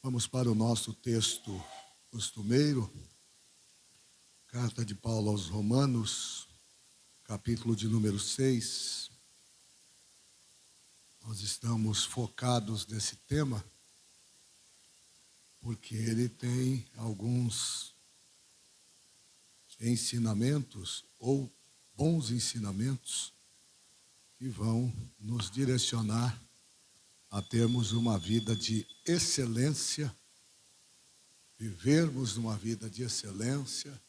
Vamos para o nosso texto costumeiro, carta de Paulo aos Romanos, capítulo de número 6. Nós estamos focados nesse tema, porque ele tem alguns ensinamentos, ou bons ensinamentos, que vão nos direcionar a termos uma vida de excelência, vivermos uma vida de excelência,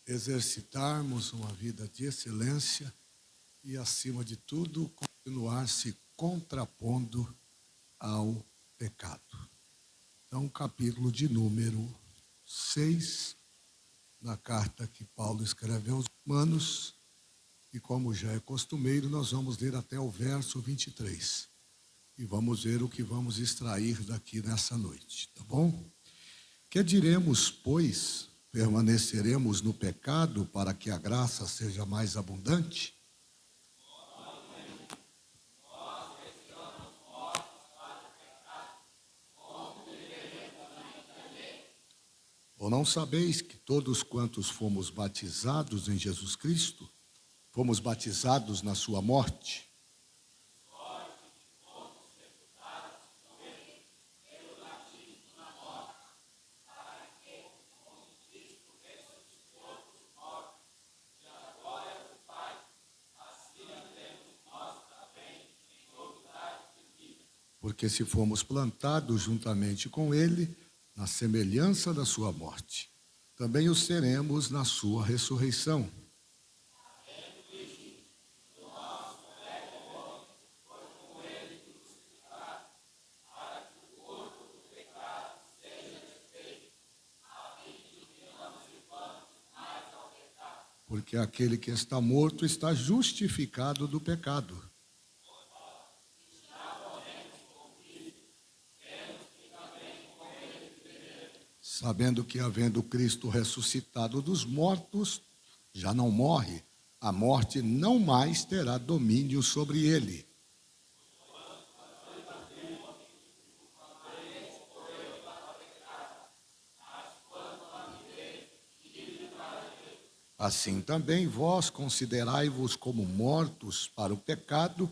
exercitarmos uma vida de excelência e, acima de tudo, continuar se contrapondo ao pecado. Então, capítulo de número 6, na carta que Paulo escreve aos Romanos, e como já é costumeiro, nós vamos ler até o verso 23. E vamos ver o que vamos extrair daqui nessa noite, tá bom? Que diremos, pois? Permaneceremos no pecado para que a graça seja mais abundante? Ou não sabeis que todos quantos fomos batizados em Jesus Cristo, fomos batizados na sua morte? Porque se fomos plantados juntamente com ele, na semelhança da sua morte, também o seremos na sua ressurreição. Porque aquele que está morto está justificado do pecado. Sabendo que, havendo Cristo ressuscitado dos mortos, já não morre, a morte não mais terá domínio sobre ele. Assim também vós considerai-vos como mortos para o pecado,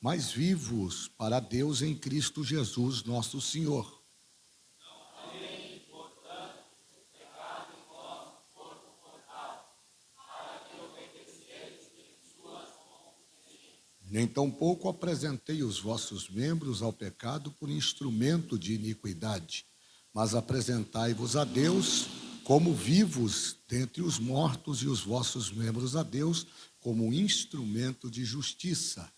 mas vivos para Deus em Cristo Jesus, nosso Senhor. Nem tampouco apresentei os vossos membros ao pecado por instrumento de iniquidade, mas apresentai-vos a Deus como vivos dentre os mortos e os vossos membros a Deus como instrumento de justiça.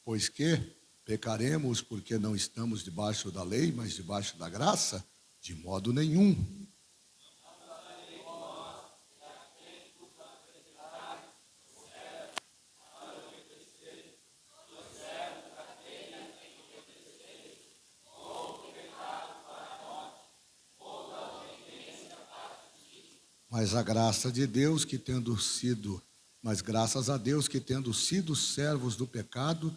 Pois que pecaremos porque não estamos debaixo da lei, mas debaixo da graça? De modo nenhum. Mas a graça de Deus que tendo sido, mas graças a Deus que tendo sido servos do pecado,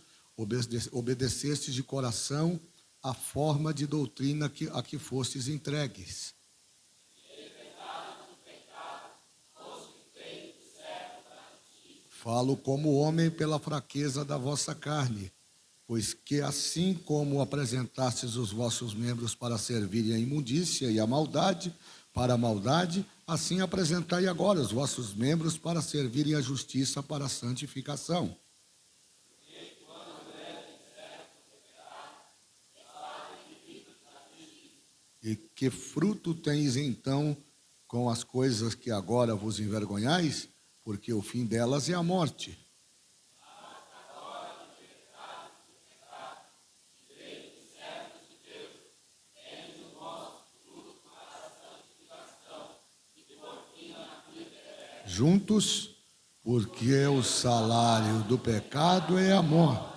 obedecestes de coração a forma de doutrina a que fostes entregues. Falo como homem pela fraqueza da vossa carne, pois que assim como apresentastes os vossos membros para servirem à imundícia e à maldade, para a maldade, assim apresentai agora os vossos membros para servirem à justiça, para a santificação. E que fruto tens então com as coisas que agora vos envergonhais? Porque o fim delas é a morte. Juntos, porque o salário do pecado é a morte,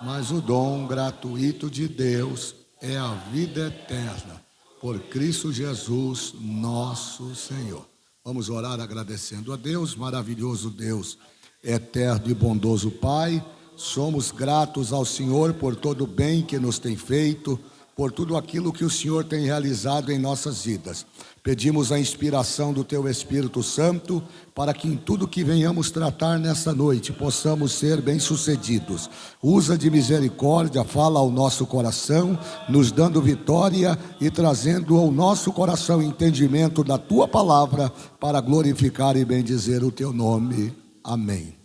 mas o dom gratuito de Deus é a vida eterna, por Cristo Jesus, nosso Senhor. Vamos orar agradecendo a Deus, maravilhoso Deus, eterno e bondoso Pai. Somos gratos ao Senhor por todo o bem que nos tem feito, por tudo aquilo que o Senhor tem realizado em nossas vidas. Pedimos a inspiração do Teu Espírito Santo para que em tudo que venhamos tratar nessa noite possamos ser bem-sucedidos. Usa de misericórdia, fala ao nosso coração, nos dando vitória e trazendo ao nosso coração entendimento da Tua palavra para glorificar e bendizer o Teu nome. Amém.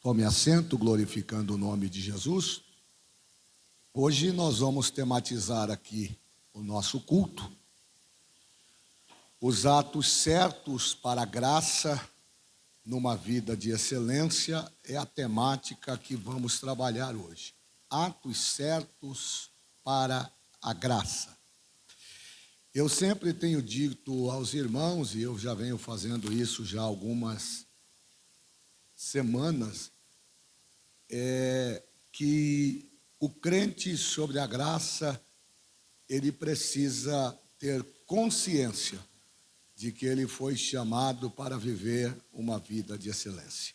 Tome assento, glorificando o nome de Jesus. Hoje nós vamos tematizar aqui o nosso culto. Os atos certos para a graça numa vida de excelência é a temática que vamos trabalhar hoje. Atos certos para a graça. Eu sempre tenho dito aos irmãos, e eu já venho fazendo isso já há algumas semanas, que o crente sobre a graça, ele precisa ter consciência de que ele foi chamado para viver uma vida de excelência.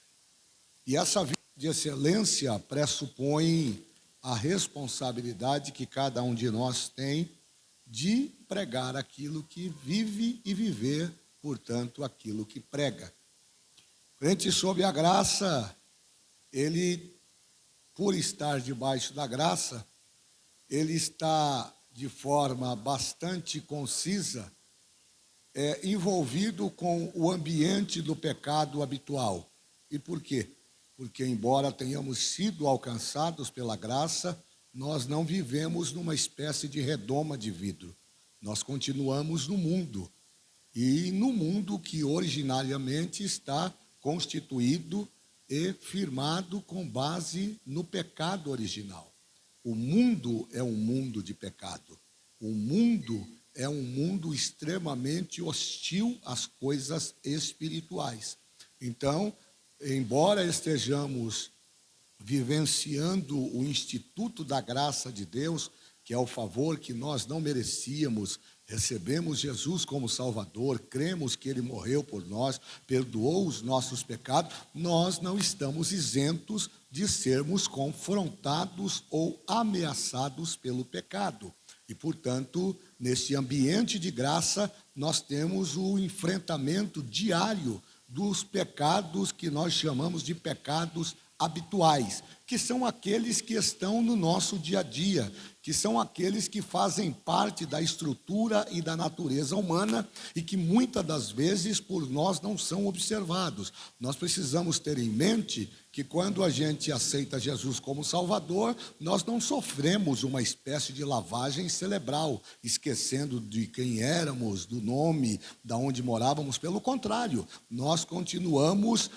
E essa vida de excelência pressupõe a responsabilidade que cada um de nós tem de pregar aquilo que vive e viver, portanto, aquilo que prega. O crente sob a graça, ele, por estar debaixo da graça, ele está de forma bastante concisa envolvido com o ambiente do pecado habitual. E por quê? Porque, embora tenhamos sido alcançados pela graça, nós não vivemos numa espécie de redoma de vidro. Nós continuamos no mundo. E no mundo que originariamente está constituído e firmado com base no pecado original. O mundo é um mundo de pecado. O mundo é um mundo extremamente hostil às coisas espirituais. Então, embora estejamos vivenciando o instituto da graça de Deus, que é o favor que nós não merecíamos, recebemos Jesus como Salvador, cremos que Ele morreu por nós, perdoou os nossos pecados, nós não estamos isentos de sermos confrontados ou ameaçados pelo pecado. E, portanto, nesse ambiente de graça, nós temos o enfrentamento diário dos pecados que nós chamamos de pecados habituais, que são aqueles que estão no nosso dia a dia, que são aqueles que fazem parte da estrutura e da natureza humana e que muitas das vezes por nós não são observados. Nós precisamos ter em mente que quando a gente aceita Jesus como Salvador, nós não sofremos uma espécie de lavagem cerebral, esquecendo de quem éramos, do nome, de onde morávamos. Pelo contrário, nós continuamos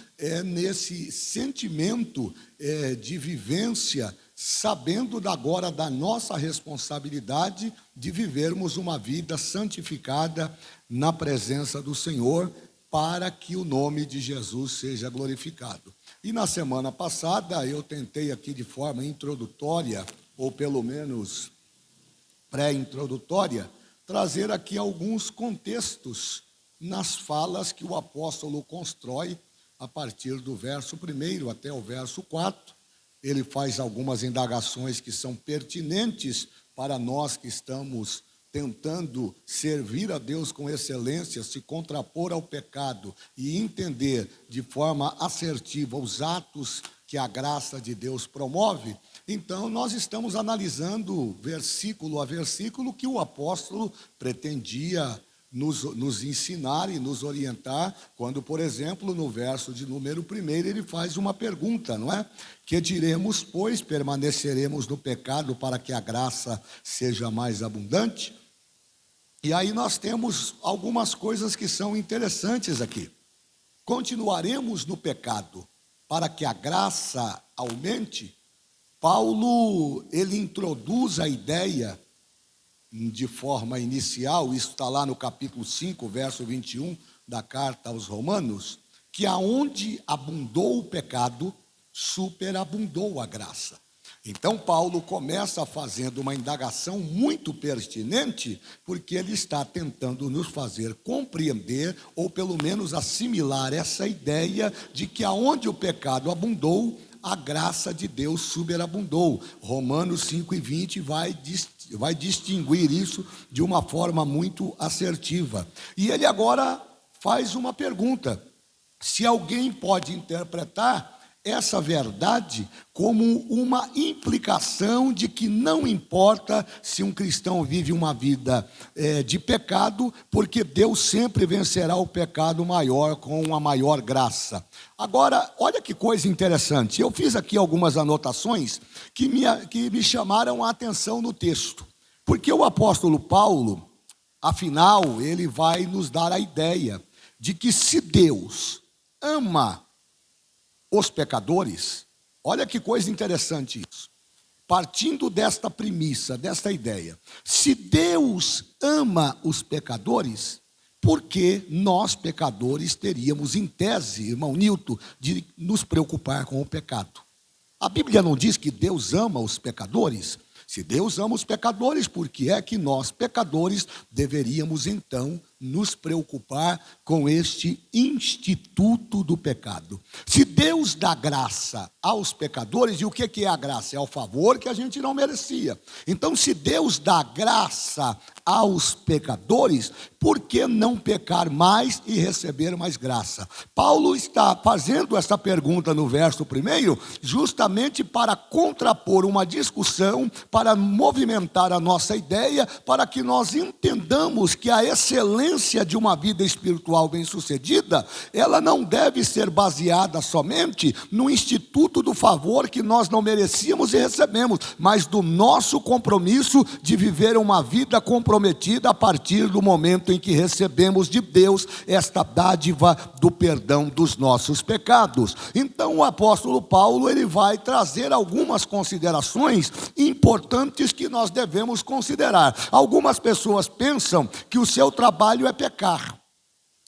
nesse sentimento de vivência, sabendo agora da nossa responsabilidade de vivermos uma vida santificada na presença do Senhor, para que o nome de Jesus seja glorificado. E na semana passada eu tentei aqui de forma introdutória, ou pelo menos pré-introdutória, trazer aqui alguns contextos nas falas que o apóstolo constrói a partir do verso 1 até o verso 4. Ele faz algumas indagações que são pertinentes para nós que estamos tentando servir a Deus com excelência, se contrapor ao pecado e entender de forma assertiva os atos que a graça de Deus promove. Então, nós estamos analisando versículo a versículo que o apóstolo pretendia nos ensinar e nos orientar, quando, por exemplo, no verso de número 1, ele faz uma pergunta, não é? Que diremos, pois, permaneceremos no pecado para que a graça seja mais abundante? E aí nós temos algumas coisas que são interessantes aqui. Continuaremos no pecado para que a graça aumente? Paulo, ele introduz a ideia de forma inicial, isso está lá no capítulo 5, verso 21 da carta aos Romanos, que aonde abundou o pecado, superabundou a graça. Então, Paulo começa fazendo uma indagação muito pertinente, porque ele está tentando nos fazer compreender, ou pelo menos assimilar essa ideia de que aonde o pecado abundou, a graça de Deus superabundou. Romanos 5:20 vai distinguir isso de uma forma muito assertiva. E ele agora faz uma pergunta: se alguém pode interpretar essa verdade como uma implicação de que não importa se um cristão vive uma vida de pecado, porque Deus sempre vencerá o pecado maior com uma maior graça. Agora, olha que coisa interessante, eu fiz aqui algumas anotações que me chamaram a atenção no texto, porque o apóstolo Paulo, afinal, ele vai nos dar a ideia de que se Deus ama os pecadores, olha que coisa interessante isso. Partindo desta premissa, desta ideia, se Deus ama os pecadores, por que nós, pecadores, teríamos, em tese, irmão Nilton, de nos preocupar com o pecado? A Bíblia não diz que Deus ama os pecadores? Se Deus ama os pecadores, por que é que nós, pecadores, deveríamos então nos preocupar com este instituto do pecado? Se Deus dá graça aos pecadores, e o que é a graça? É o favor que a gente não merecia. Então, se Deus dá graça aos pecadores, por que não pecar mais e receber mais graça? Paulo está fazendo essa pergunta no verso 1, justamente para contrapor uma discussão, para movimentar a nossa ideia, para que nós entendamos que a excelência de uma vida espiritual bem-sucedida, ela não deve ser baseada somente no instituto do favor que nós não merecíamos e recebemos, mas do nosso compromisso de viver uma vida comprometida a partir do momento em que recebemos de Deus esta dádiva do perdão dos nossos pecados. Então o apóstolo Paulo, ele vai trazer algumas considerações importantes que nós devemos considerar. Algumas pessoas pensam que o seu trabalho é pecar,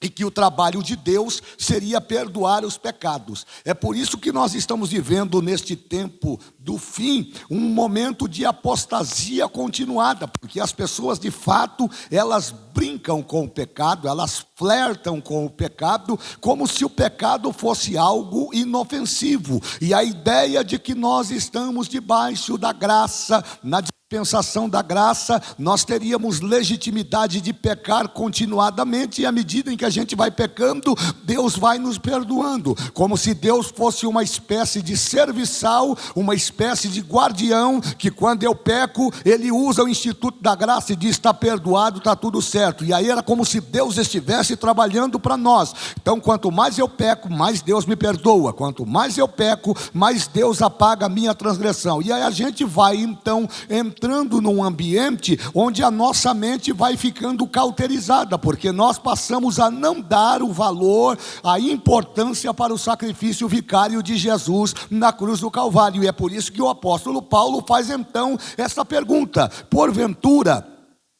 e que o trabalho de Deus seria perdoar os pecados. É por isso que nós estamos vivendo neste tempo do fim, um momento de apostasia continuada, porque as pessoas de fato, elas brincam com o pecado, elas flertam com o pecado, como se o pecado fosse algo inofensivo, e a ideia de que nós estamos debaixo da graça, na dispensação da graça, nós teríamos legitimidade de pecar continuadamente, e à medida em que a gente vai pecando, Deus vai nos perdoando, como se Deus fosse uma espécie de serviçal, uma espécie de guardião, que quando eu peco, ele usa o instituto da graça e diz: está perdoado, está tudo certo. E aí era como se Deus estivesse trabalhando para nós. Então, quanto mais eu peco, mais Deus me perdoa. Quanto mais eu peco, mais Deus apaga a minha transgressão. E aí a gente vai então entrando num ambiente onde a nossa mente vai ficando cauterizada, porque nós passamos a não dar o valor, a importância para o sacrifício vicário de Jesus na cruz do Calvário. E é por isso que o apóstolo Paulo faz então essa pergunta: porventura,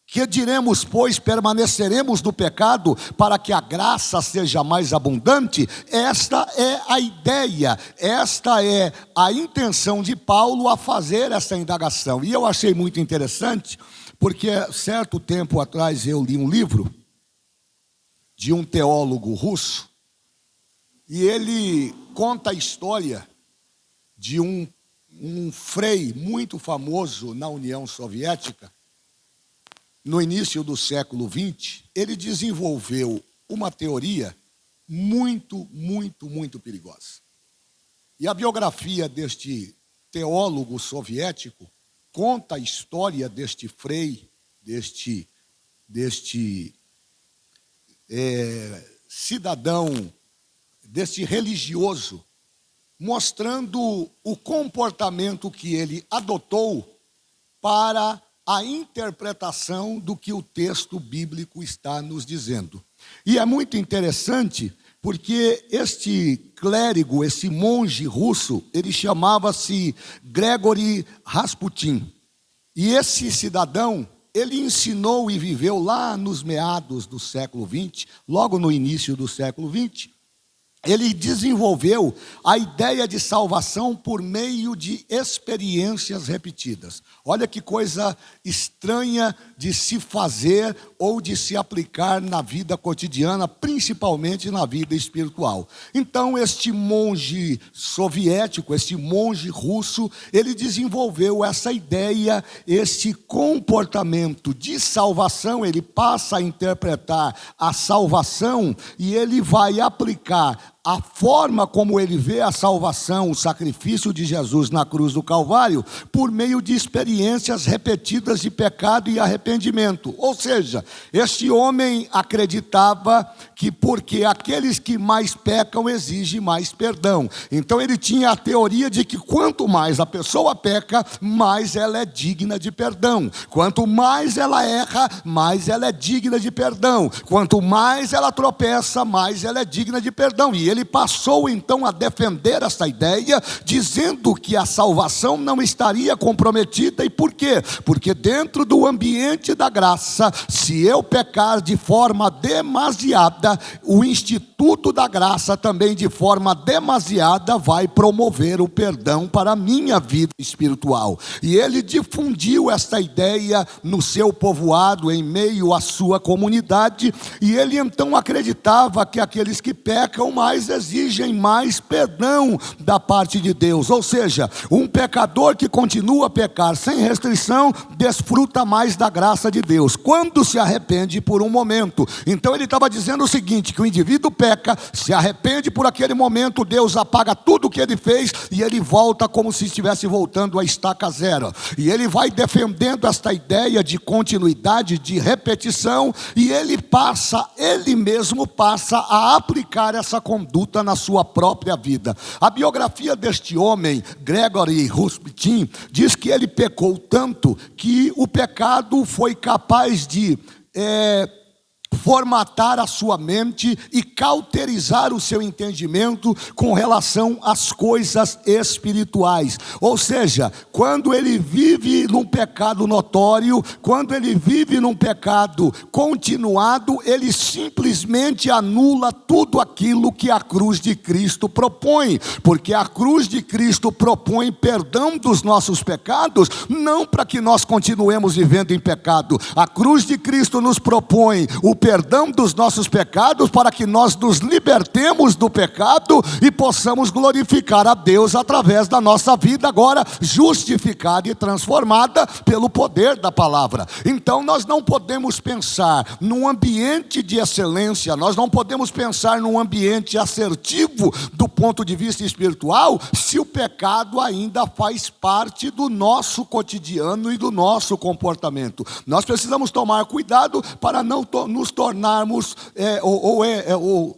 que diremos, pois, permaneceremos no pecado para que a graça seja mais abundante? Esta é a ideia, esta é a intenção de Paulo a fazer essa indagação. E eu achei muito interessante, porque certo tempo atrás eu li um livro de um teólogo russo, e ele conta a história de um frei muito famoso na União Soviética. No início do século XX, ele desenvolveu uma teoria muito perigosa. E a biografia deste teólogo soviético conta a história deste frei, deste cidadão, deste religioso, mostrando o comportamento que ele adotou para a interpretação do que o texto bíblico está nos dizendo. E é muito interessante, porque este clérigo, esse monge russo, ele chamava-se Gregory Rasputin. E esse cidadão, ele ensinou e viveu lá nos meados do século XX, logo no início do século XX, ele desenvolveu a ideia de salvação por meio de experiências repetidas. Olha que coisa estranha de se fazer ou de se aplicar na vida cotidiana, principalmente na vida espiritual. Então, este monge soviético, este monge russo, ele desenvolveu essa ideia, esse comportamento de salvação. Ele passa a interpretar a salvação e ele vai aplicar a forma como ele vê a salvação, o sacrifício de Jesus na cruz do Calvário, por meio de experiências repetidas de pecado e arrependimento. Ou seja, este homem acreditava que porque aqueles que mais pecam exigem mais perdão. Então ele tinha a teoria de que quanto mais a pessoa peca, mais ela é digna de perdão. Quanto mais ela erra, mais ela é digna de perdão. Quanto mais ela tropeça, mais ela é digna de perdão. E ele passou então a defender essa ideia, dizendo que a salvação não estaria comprometida. E por quê? Porque dentro do ambiente da graça, se eu pecar de forma demasiada, o Instituto da Graça também de forma demasiada vai promover o perdão para a minha vida espiritual. E ele difundiu essa ideia no seu povoado, em meio à sua comunidade, e ele então acreditava que aqueles que pecam mais exigem mais perdão da parte de Deus. Ou seja, um pecador que continua a pecar sem restrição, desfruta mais da graça de Deus, quando se arrepende por um momento. Então ele estava dizendo o seguinte, que o indivíduo peca, se arrepende por aquele momento, Deus apaga tudo o que ele fez, e ele volta como se estivesse voltando à estaca zero. E ele vai defendendo esta ideia de continuidade, de repetição, e ele mesmo passa a aplicar essa conduta na sua própria vida. A biografia deste homem, Gregory Rasputin, diz que ele pecou tanto que o pecado foi capaz de formatar a sua mente e cauterizar o seu entendimento com relação às coisas espirituais. Ou seja, quando ele vive num pecado notório, quando ele vive num pecado continuado, ele simplesmente anula tudo aquilo que a cruz de Cristo propõe, porque a cruz de Cristo propõe perdão dos nossos pecados, não para que nós continuemos vivendo em pecado. A cruz de Cristo nos propõe o perdão dos nossos pecados para que nós nos libertemos do pecado e possamos glorificar a Deus através da nossa vida agora justificada e transformada pelo poder da palavra. Então nós não podemos pensar num ambiente de excelência, nós não podemos pensar num ambiente assertivo do ponto de vista espiritual, se o pecado ainda faz parte do nosso cotidiano e do nosso comportamento. Nós precisamos tomar cuidado para não nos tornarmos ou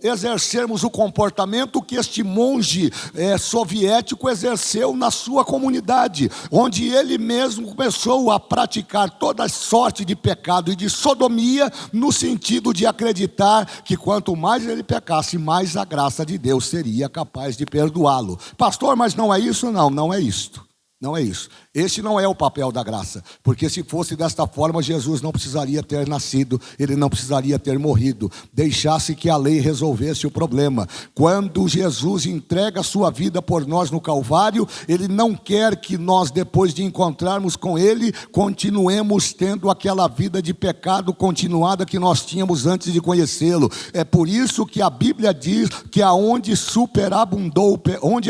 exercermos o comportamento que este monge soviético exerceu na sua comunidade, onde ele mesmo começou a praticar toda sorte de pecado e de sodomia, no sentido de acreditar que quanto mais ele pecasse, mais a graça de Deus seria capaz de perdoá-lo. Pastor, mas não é isso? Não é isto. Não é isso. Este não é o papel da graça, porque se fosse desta forma, Jesus não precisaria ter nascido, ele não precisaria ter morrido, deixasse que a lei resolvesse o problema. Quando Jesus entrega a sua vida por nós no Calvário, ele não quer que nós, depois de encontrarmos com ele, continuemos tendo aquela vida de pecado continuada que nós tínhamos antes de conhecê-lo. É por isso que a Bíblia diz que onde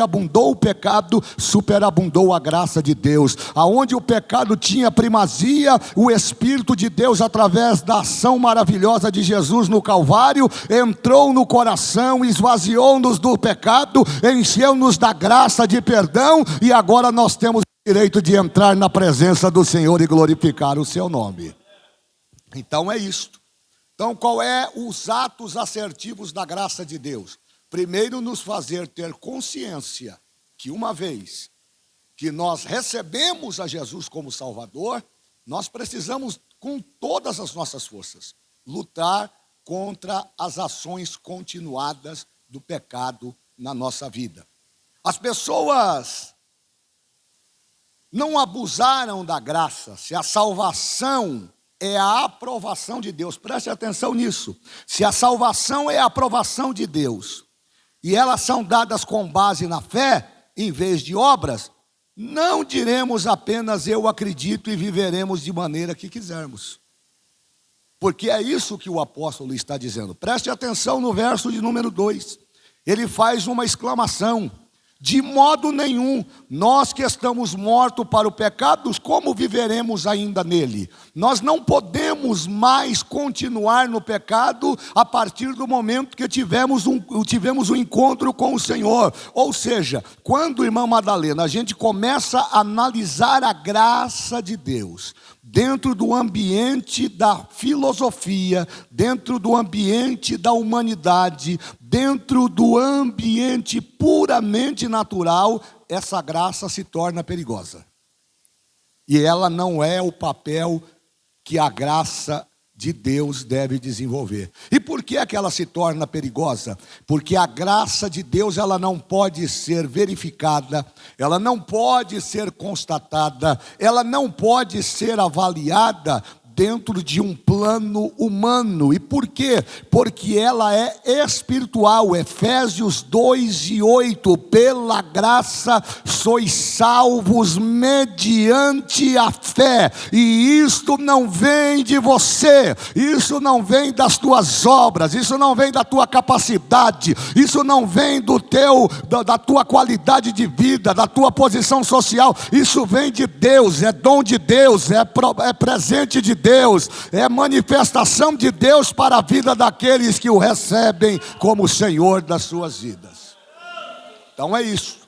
abundou o pecado, superabundou a graça de Deus. Aonde o pecado tinha primazia, o Espírito de Deus, através da ação maravilhosa de Jesus no Calvário, entrou no coração, esvaziou-nos do pecado, encheu-nos da graça de perdão, e agora nós temos o direito de entrar na presença do Senhor e glorificar o seu nome. Então é isto. Então qual é os atos assertivos da graça de Deus? Primeiro, nos fazer ter consciência que uma vez que nós recebemos a Jesus como Salvador, nós precisamos, com todas as nossas forças, lutar contra as ações continuadas do pecado na nossa vida. As pessoas não abusaram da graça. Se a salvação é a aprovação de Deus, preste atenção nisso. Se a salvação é a aprovação de Deus, e elas são dadas com base na fé, em vez de obras, não diremos apenas eu acredito e viveremos de maneira que quisermos. Porque é isso que o apóstolo está dizendo. Preste atenção no verso de número 2. Ele faz uma exclamação: de modo nenhum, nós que estamos mortos para o pecado, como viveremos ainda nele? Nós não podemos mais continuar no pecado a partir do momento que tivemos um encontro com o Senhor. Ou seja, quando, irmã Madalena, a gente começa a analisar a graça de Deus, dentro do ambiente da filosofia, dentro do ambiente da humanidade, dentro do ambiente puramente natural, essa graça se torna perigosa. E ela não é o papel que a graça de Deus deve desenvolver. E por que é que ela se torna perigosa? Porque a graça de Deus, ela não pode ser verificada, ela não pode ser constatada, ela não pode ser avaliada dentro de um plano humano. E por quê? Porque ela é espiritual. Efésios 2:8, pela graça sois salvos mediante a fé, e isto não vem de você, isso não vem das tuas obras, isso não vem da tua capacidade, isso não vem da tua qualidade de vida, da tua posição social, isso vem de Deus, é dom de Deus, é presente de Deus, é manifestação de Deus para a vida daqueles que o recebem como Senhor das suas vidas. Então é isso.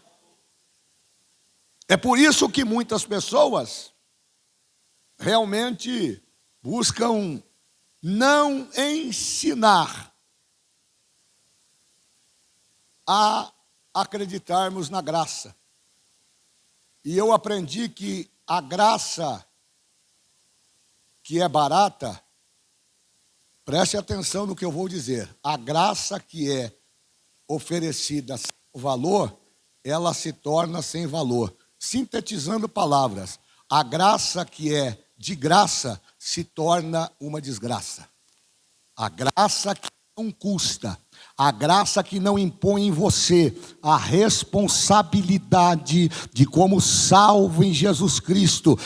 É por isso que muitas pessoas realmente buscam não ensinar a acreditarmos na graça. E eu aprendi que a graça que é barata, preste atenção no que eu vou dizer, a graça que é oferecida sem valor, ela se torna sem valor. Sintetizando palavras, a graça que é de graça se torna uma desgraça. A graça que não custa, a graça que não impõe em você a responsabilidade de, como salvo em Jesus Cristo,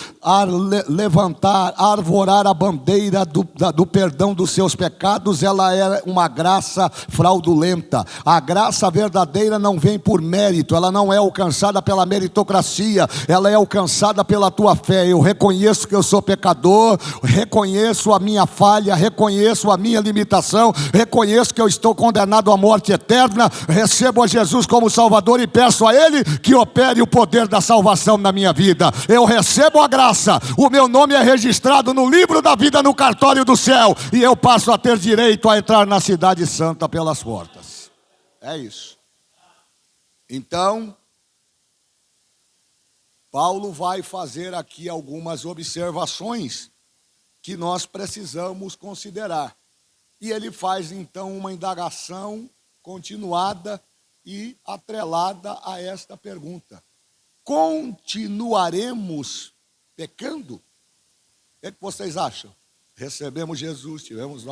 arvorar a bandeira do perdão dos seus pecados, ela é uma graça fraudulenta. A graça verdadeira não vem por mérito, ela não é alcançada pela meritocracia, ela é alcançada pela tua fé. Eu reconheço que eu sou pecador, reconheço a minha falha, reconheço a minha limitação, reconheço que eu estou condenado à morte eterna, recebo a Jesus como Salvador e peço a Ele que opere o poder da salvação na minha vida. Eu recebo a graça, o meu nome é registrado no livro da vida, no cartório do céu, e eu passo a ter direito a entrar na cidade santa pelas portas. É isso. Então, Paulo vai fazer aqui algumas observações que nós precisamos considerar. E ele faz então uma indagação continuada e atrelada a esta pergunta: continuaremos pecando? O que vocês acham? Recebemos Jesus, tivemos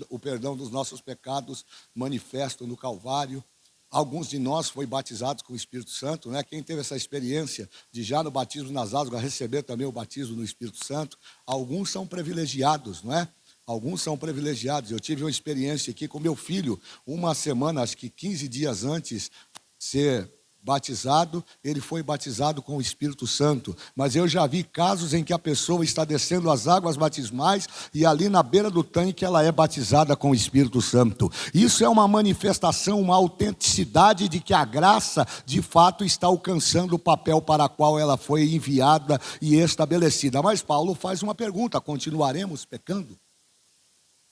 o perdão dos nossos pecados manifesto no Calvário. Alguns de nós foi batizados com o Espírito Santo, né? Quem teve essa experiência de já no batismo nas águas receber também o batismo no Espírito Santo, alguns são privilegiados, não é? Alguns são privilegiados. Eu tive uma experiência aqui com meu filho, uma semana, acho que 15 dias antes de ser batizado, ele foi batizado com o Espírito Santo. Mas eu já vi casos em que a pessoa está descendo as águas batismais e ali na beira do tanque ela é batizada com o Espírito Santo. Isso é uma manifestação, uma autenticidade de que a graça de fato está alcançando o papel para o qual ela foi enviada e estabelecida. Mas Paulo faz uma pergunta: continuaremos pecando?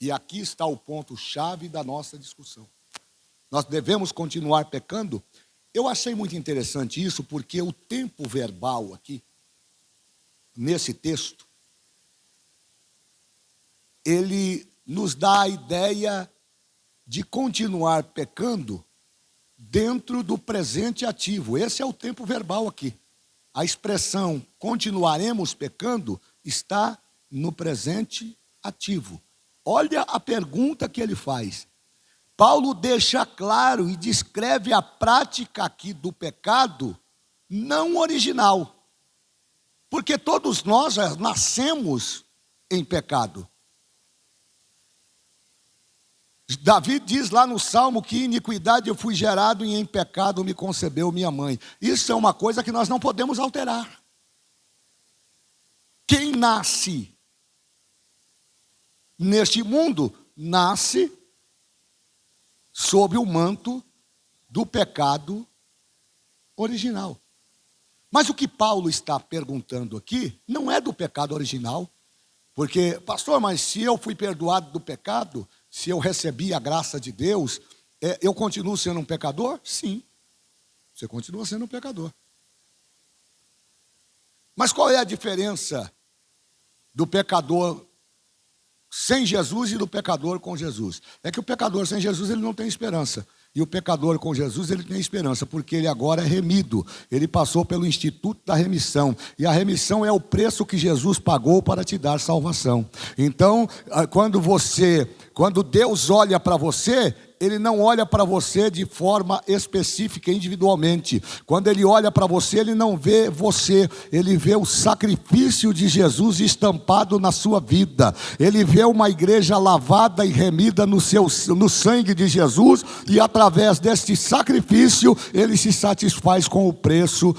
E aqui está o ponto-chave da nossa discussão. Nós devemos continuar pecando? Eu achei muito interessante isso, porque o tempo verbal aqui, nesse texto, ele nos dá a ideia de continuar pecando dentro do presente ativo. Esse é o tempo verbal aqui. A expressão continuaremos pecando está no presente ativo. Olha a pergunta que ele faz: Paulo deixa claro e descreve a prática aqui do pecado não original. Porque todos nós nascemos em pecado. Davi diz lá no Salmo que em iniquidade eu fui gerado e em pecado me concebeu minha mãe. Isso é uma coisa que nós não podemos alterar. Quem nasce neste mundo, nasce sob o manto do pecado original. Mas o que Paulo está perguntando aqui não é do pecado original. Porque, pastor, mas se eu fui perdoado do pecado, se eu recebi a graça de Deus, eu continuo sendo um pecador? Sim, você continua sendo um pecador. Mas qual é a diferença do pecador sem Jesus e do pecador com Jesus? É que o pecador sem Jesus ele não tem esperança. E o pecador com Jesus ele tem esperança, porque ele agora é remido. Ele passou pelo instituto da remissão. E a remissão é o preço que Jesus pagou para te dar salvação. Então, quando Deus olha para você, Ele não olha para você de forma específica, individualmente. Quando Ele olha para você, Ele não vê você. Ele vê o sacrifício de Jesus estampado na sua vida. Ele vê uma igreja lavada e remida no sangue de Jesus. E através deste sacrifício, Ele se satisfaz com o preço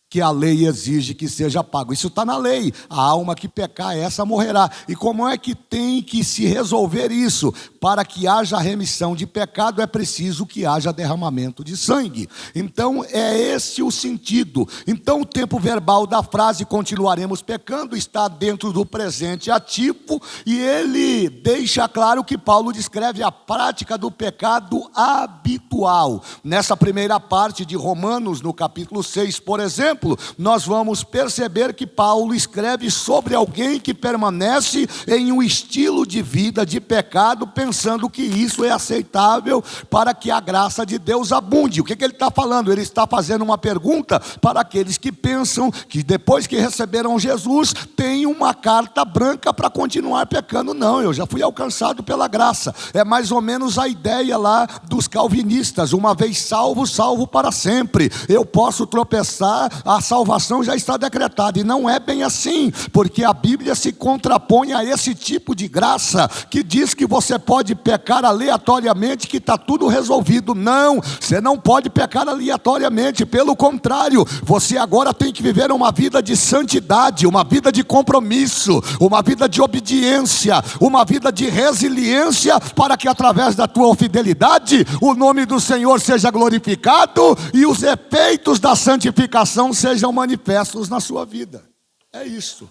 que a lei exige que seja pago. Isso está na lei. A alma que pecar, essa morrerá. E como é que tem que se resolver isso? Para que haja remissão de pecado, é preciso que haja derramamento de sangue. Então, é esse o sentido. Então, o tempo verbal da frase continuaremos pecando está dentro do presente ativo, e ele deixa claro que Paulo descreve a prática do pecado habitual. Nessa primeira parte de Romanos, no capítulo 6, por exemplo, nós vamos perceber que Paulo escreve sobre alguém que permanece em um estilo de vida de pecado, pensando que isso é aceitável para que a graça de Deus abunde. O que ele está falando? Ele está fazendo uma pergunta para aqueles que pensam que depois que receberam Jesus, tem uma carta branca para continuar pecando. Não, eu já fui alcançado pela graça. É mais ou menos a ideia lá dos calvinistas: uma vez salvo, salvo para sempre. Eu posso tropeçar, a salvação já está decretada. E não é bem assim, porque a Bíblia se contrapõe a esse tipo de graça, que diz que você pode pecar aleatoriamente, que está tudo resolvido. Não, você não pode pecar aleatoriamente. Pelo contrário, você agora tem que viver uma vida de santidade, uma vida de compromisso, uma vida de obediência, uma vida de resiliência, para que através da tua fidelidade o nome do Senhor seja glorificado e os efeitos da santificação sejam manifestos na sua vida. É isso.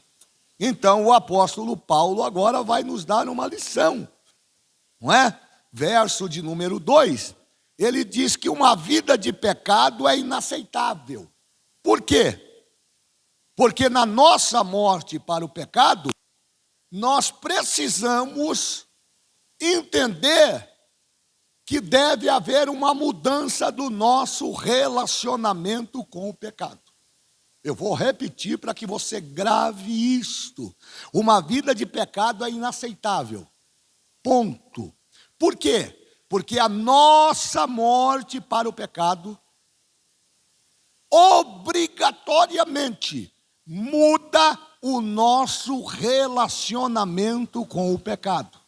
Então o apóstolo Paulo agora vai nos dar uma lição, não é? Verso de número 2, ele diz que uma vida de pecado é inaceitável. Por quê? Porque na nossa morte para o pecado, nós precisamos entender que deve haver uma mudança do nosso relacionamento com o pecado. Eu vou repetir para que você grave isto. Uma vida de pecado é inaceitável. Ponto. Por quê? Porque a nossa morte para o pecado obrigatoriamente muda o nosso relacionamento com o pecado.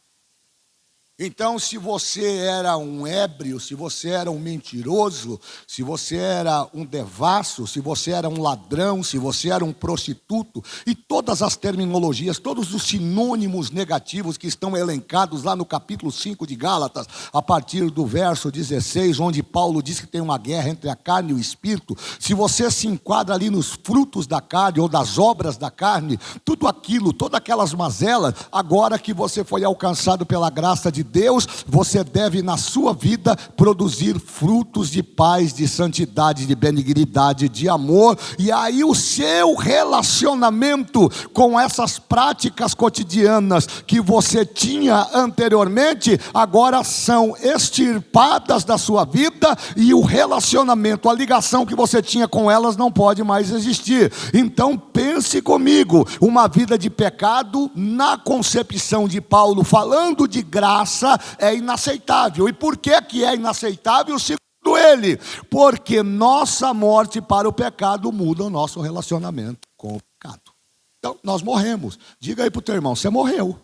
Então, se você era um ébrio, se você era um mentiroso, se você era um devasso, se você era um ladrão, se você era um prostituto, e todas as terminologias, todos os sinônimos negativos que estão elencados lá no capítulo 5 de Gálatas, a partir do verso 16, onde Paulo diz que tem uma guerra entre a carne e o espírito, se você se enquadra ali nos frutos da carne ou das obras da carne, tudo aquilo, todas aquelas mazelas, agora que você foi alcançado pela graça de Deus, você deve na sua vida produzir frutos de paz, de santidade, de benignidade, de amor. E aí o seu relacionamento com essas práticas cotidianas que você tinha anteriormente, agora são extirpadas da sua vida, e o relacionamento, a ligação que você tinha com elas não pode mais existir. Então pense comigo, uma vida de pecado na concepção de Paulo, falando de graça, graça é inaceitável. E por que é inaceitável? Segundo ele, porque nossa morte para o pecado muda o nosso relacionamento com o pecado. Então, nós morremos. Diga aí para o teu irmão, você morreu.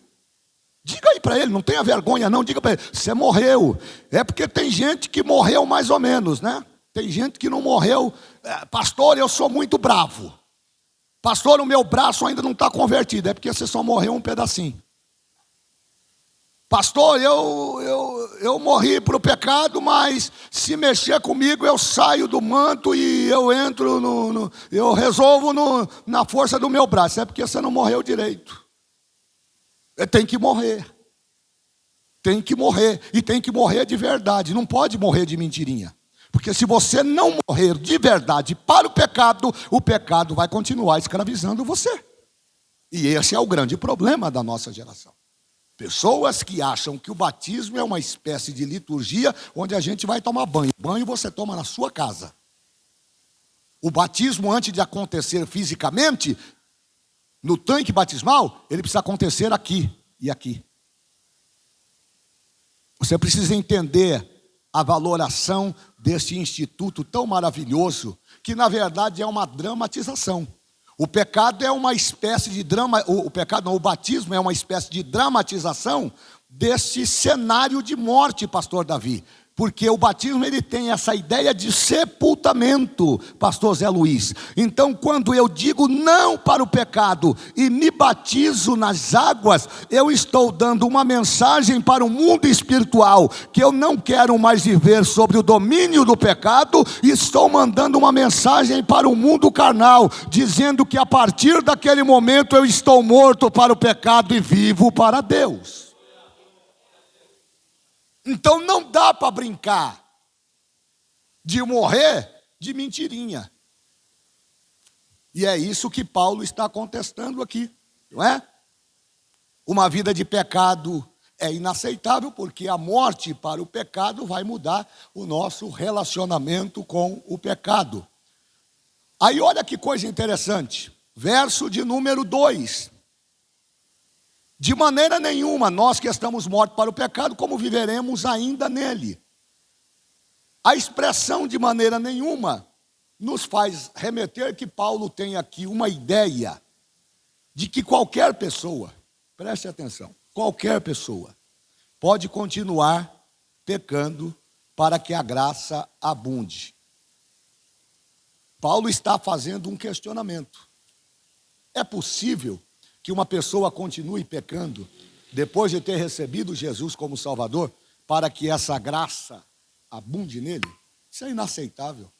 Diga aí para ele, não tenha vergonha não, diga para ele, você morreu. É porque tem gente que morreu mais ou menos, né? Tem gente que não morreu. Pastor, eu sou muito bravo. Pastor, o meu braço ainda não está convertido. É porque você só morreu um pedacinho. Pastor, eu morri para o pecado, mas se mexer comigo eu saio do manto e eu entro eu resolvo na força do meu braço. É porque você não morreu direito. Tem que morrer. Tem que morrer. E tem que morrer de verdade. Não pode morrer de mentirinha. Porque se você não morrer de verdade para o pecado vai continuar escravizando você. E esse é o grande problema da nossa geração. Pessoas que acham que o batismo é uma espécie de liturgia onde a gente vai tomar banho. Banho você toma na sua casa. O batismo, antes de acontecer fisicamente, no tanque batismal, ele precisa acontecer aqui e aqui. Você precisa entender a valoração deste instituto tão maravilhoso, que na verdade é uma dramatização. O pecado é uma espécie de drama, o batismo é uma espécie de dramatização deste cenário de morte, pastor Davi. Porque o batismo ele tem essa ideia de sepultamento, pastor Zé Luiz. Então, quando eu digo não para o pecado e me batizo nas águas, eu estou dando uma mensagem para o mundo espiritual, que eu não quero mais viver sobre o domínio do pecado, e estou mandando uma mensagem para o mundo carnal, dizendo que a partir daquele momento eu estou morto para o pecado e vivo para Deus. Então não dá para brincar de morrer de mentirinha. E é isso que Paulo está contestando aqui, não é? Uma vida de pecado é inaceitável, porque a morte para o pecado vai mudar o nosso relacionamento com o pecado. Aí olha que coisa interessante, verso de número 2. De maneira nenhuma, nós que estamos mortos para o pecado, como viveremos ainda nele? A expressão de maneira nenhuma nos faz remeter que Paulo tem aqui uma ideia de que qualquer pessoa, preste atenção, qualquer pessoa pode continuar pecando para que a graça abunde. Paulo está fazendo um questionamento. É possível que uma pessoa continue pecando depois de ter recebido Jesus como Salvador, para que essa graça abunde nele? Isso é inaceitável.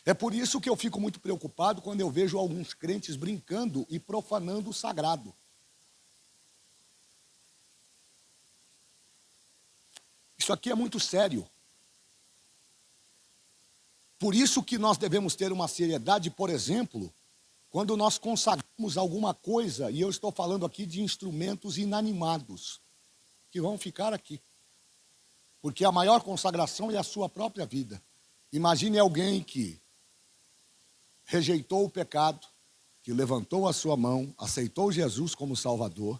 É por isso que eu fico muito preocupado quando eu vejo alguns crentes brincando e profanando o sagrado. Isso aqui é muito sério. Por isso que nós devemos ter uma seriedade, por exemplo, quando nós consagramos alguma coisa, e eu estou falando aqui de instrumentos inanimados, que vão ficar aqui. Porque a maior consagração é a sua própria vida. Imagine alguém que rejeitou o pecado, que levantou a sua mão, aceitou Jesus como Salvador,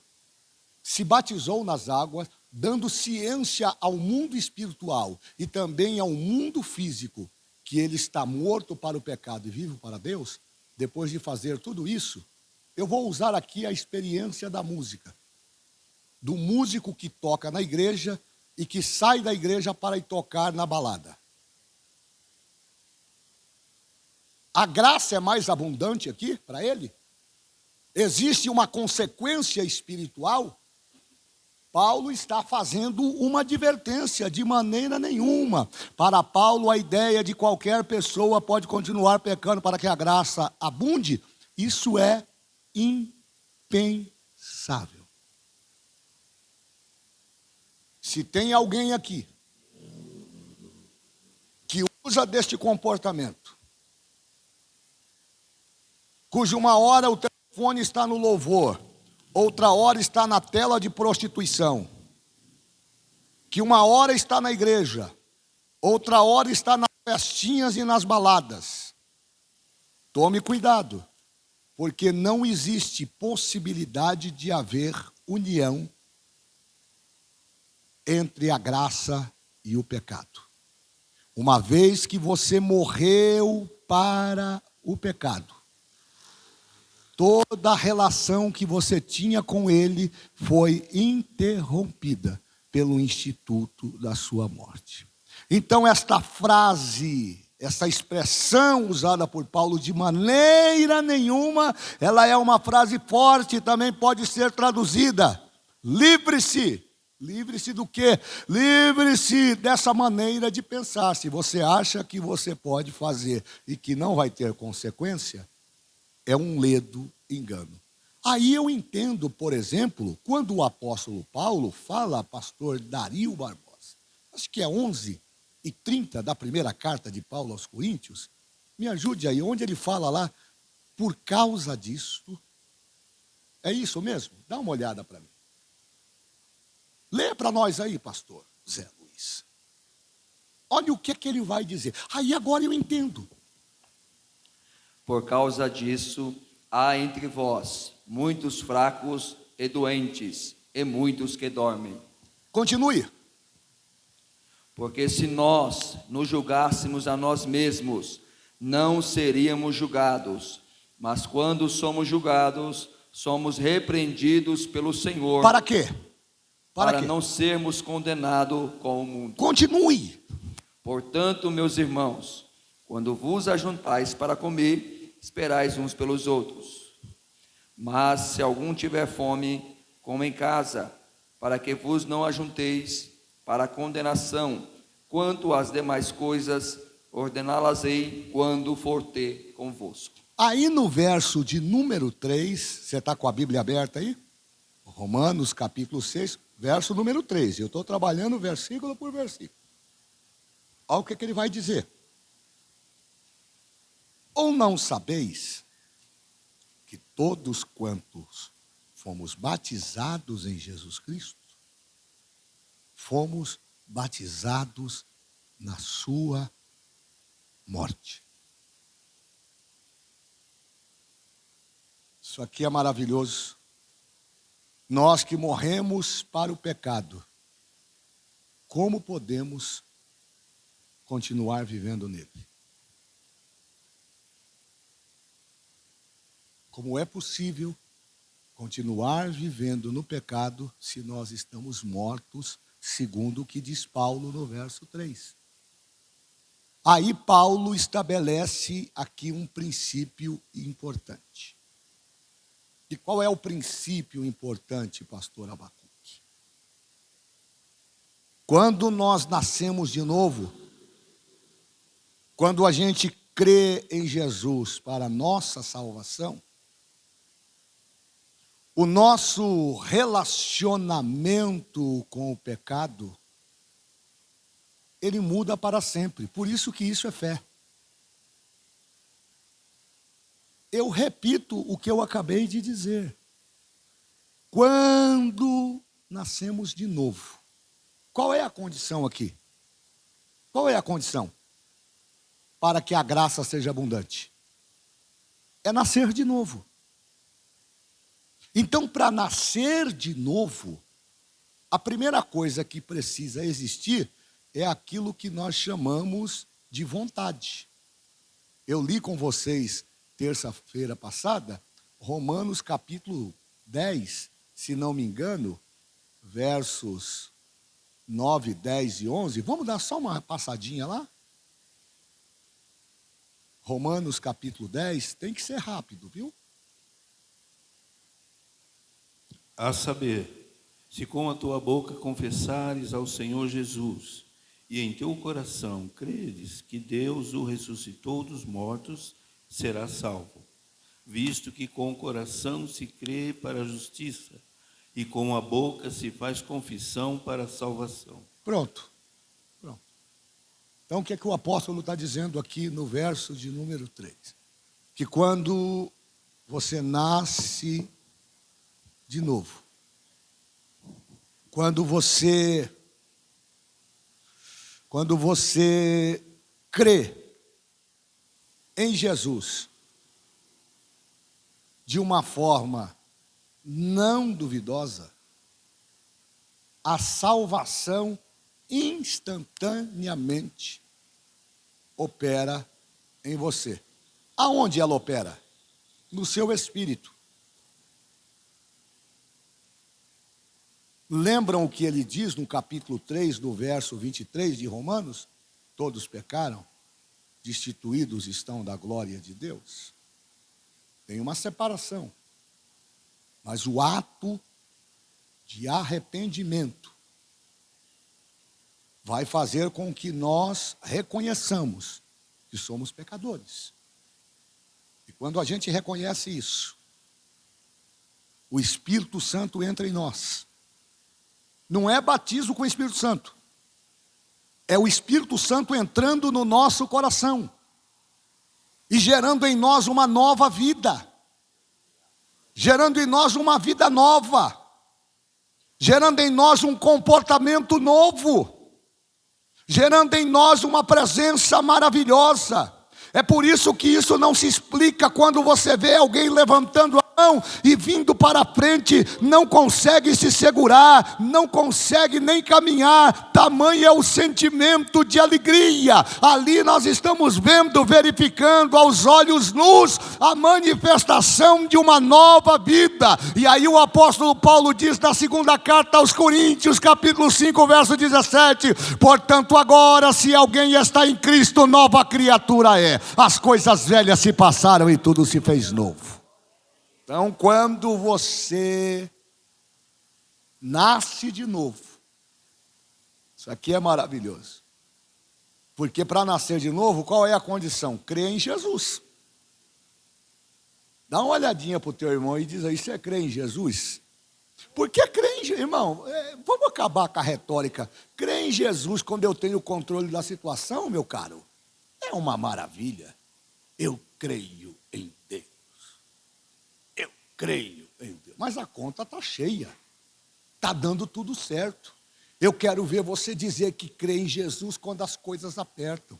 se batizou nas águas, dando ciência ao mundo espiritual e também ao mundo físico, que ele está morto para o pecado e vivo para Deus. Depois de fazer tudo isso, eu vou usar aqui a experiência da música. Do músico que toca na igreja e que sai da igreja para ir tocar na balada. A graça é mais abundante aqui para ele? Existe uma consequência espiritual? Paulo está fazendo uma advertência, de maneira nenhuma. Para Paulo, a ideia de qualquer pessoa pode continuar pecando para que a graça abunde, isso é impensável. Se tem alguém aqui que usa deste comportamento, cujo uma hora o telefone está no louvor, outra hora está na tela de prostituição, que uma hora está na igreja, outra hora está nas festinhas e nas baladas. Tome cuidado, porque não existe possibilidade de haver união entre a graça e o pecado. Uma vez que você morreu para o pecado, toda a relação que você tinha com ele foi interrompida pelo instituto da sua morte. Então, esta frase, essa expressão usada por Paulo, de maneira nenhuma, ela é uma frase forte, também pode ser traduzida: livre-se. Livre-se do quê? Livre-se dessa maneira de pensar. Se você acha que você pode fazer e que não vai ter consequência, é um ledo engano. Aí eu entendo, por exemplo, quando o apóstolo Paulo fala, pastor Dario Barbosa, acho que é 11:30 da primeira carta de Paulo aos Coríntios, me ajude aí, onde ele fala lá, por causa disso, é isso mesmo? Dá uma olhada para mim. Lê para nós aí, pastor Zé Luiz. Olha o que ele vai dizer. Aí agora eu entendo. Por causa disso, há entre vós muitos fracos e doentes, e muitos que dormem. Continue. Porque se nós nos julgássemos a nós mesmos, não seríamos julgados. Mas quando somos julgados, somos repreendidos pelo Senhor. Para quê? Para quê? não sermos condenados com o mundo. Continue. Portanto, meus irmãos, quando vos ajuntais para comer, esperais uns pelos outros. Mas se algum tiver fome, coma em casa, para que vos não ajunteis para a condenação. Quanto às demais coisas, ordená-las-ei quando for ter convosco. Aí no verso de número 3, você está com a Bíblia aberta aí? Romanos capítulo 6, verso número 3. Eu estou trabalhando versículo por versículo. Olha o que ele vai dizer. Ou não sabeis que todos quantos fomos batizados em Jesus Cristo, fomos batizados na sua morte. Isso aqui é maravilhoso. Nós que morremos para o pecado, como podemos continuar vivendo nele? Como é possível continuar vivendo no pecado se nós estamos mortos, segundo o que diz Paulo no verso 3? Aí Paulo estabelece aqui um princípio importante. E qual é o princípio importante, pastor Abacuque? Quando nós nascemos de novo, quando a gente crê em Jesus para a nossa salvação, o nosso relacionamento com o pecado, ele muda para sempre. Por isso que isso é fé. Eu repito o que eu acabei de dizer. Quando nascemos de novo, qual é a condição aqui? Qual é a condição para que a graça seja abundante? É nascer de novo. Então, para nascer de novo, a primeira coisa que precisa existir é aquilo que nós chamamos de vontade. Eu li com vocês, terça-feira passada, Romanos capítulo 10, se não me engano, versos 9, 10 e 11. Vamos dar só uma passadinha lá? Romanos capítulo 10, tem que ser rápido, viu? A saber, se com a tua boca confessares ao Senhor Jesus, e em teu coração creres que Deus o ressuscitou dos mortos, serás salvo. Visto que com o coração se crê para a justiça, e com a boca se faz confissão para a salvação. Pronto. Então, o que é que o apóstolo está dizendo aqui no verso de número 3? Que quando você nasce de novo, quando você crê em Jesus de uma forma não duvidosa, a salvação instantaneamente opera em você. Aonde ela opera? No seu espírito. Lembram o que ele diz no capítulo 3, do verso 23 de Romanos? Todos pecaram, destituídos estão da glória de Deus. Tem uma separação. Mas o ato de arrependimento vai fazer com que nós reconheçamos que somos pecadores. E quando a gente reconhece isso, o Espírito Santo entra em nós. Não é batismo com o Espírito Santo. É o Espírito Santo entrando no nosso coração e gerando em nós uma nova vida. Gerando em nós uma vida nova. Gerando em nós um comportamento novo. Gerando em nós uma presença maravilhosa. É por isso que isso não se explica quando você vê alguém levantando a mão e vindo para frente, não consegue se segurar, não consegue nem caminhar, tamanho é o sentimento de alegria. Ali nós estamos vendo, verificando aos olhos nus a manifestação de uma nova vida. E aí o apóstolo Paulo diz na segunda carta aos Coríntios, capítulo 5, verso 17: portanto agora, se alguém está em Cristo, nova criatura é. As coisas velhas se passaram e tudo se fez novo. Então, quando você nasce de novo, isso aqui é maravilhoso. Porque para nascer de novo, qual é a condição? Crer em Jesus. Dá uma olhadinha para o teu irmão e diz aí, você crê em Jesus? Porque crer em Jesus, irmão, vamos acabar com a retórica. Crer em Jesus quando eu tenho o controle da situação, meu caro, é uma maravilha. Eu creio em Deus. Eu creio em Deus. Mas a conta está cheia. Está dando tudo certo. Eu quero ver você dizer que crê em Jesus quando as coisas apertam.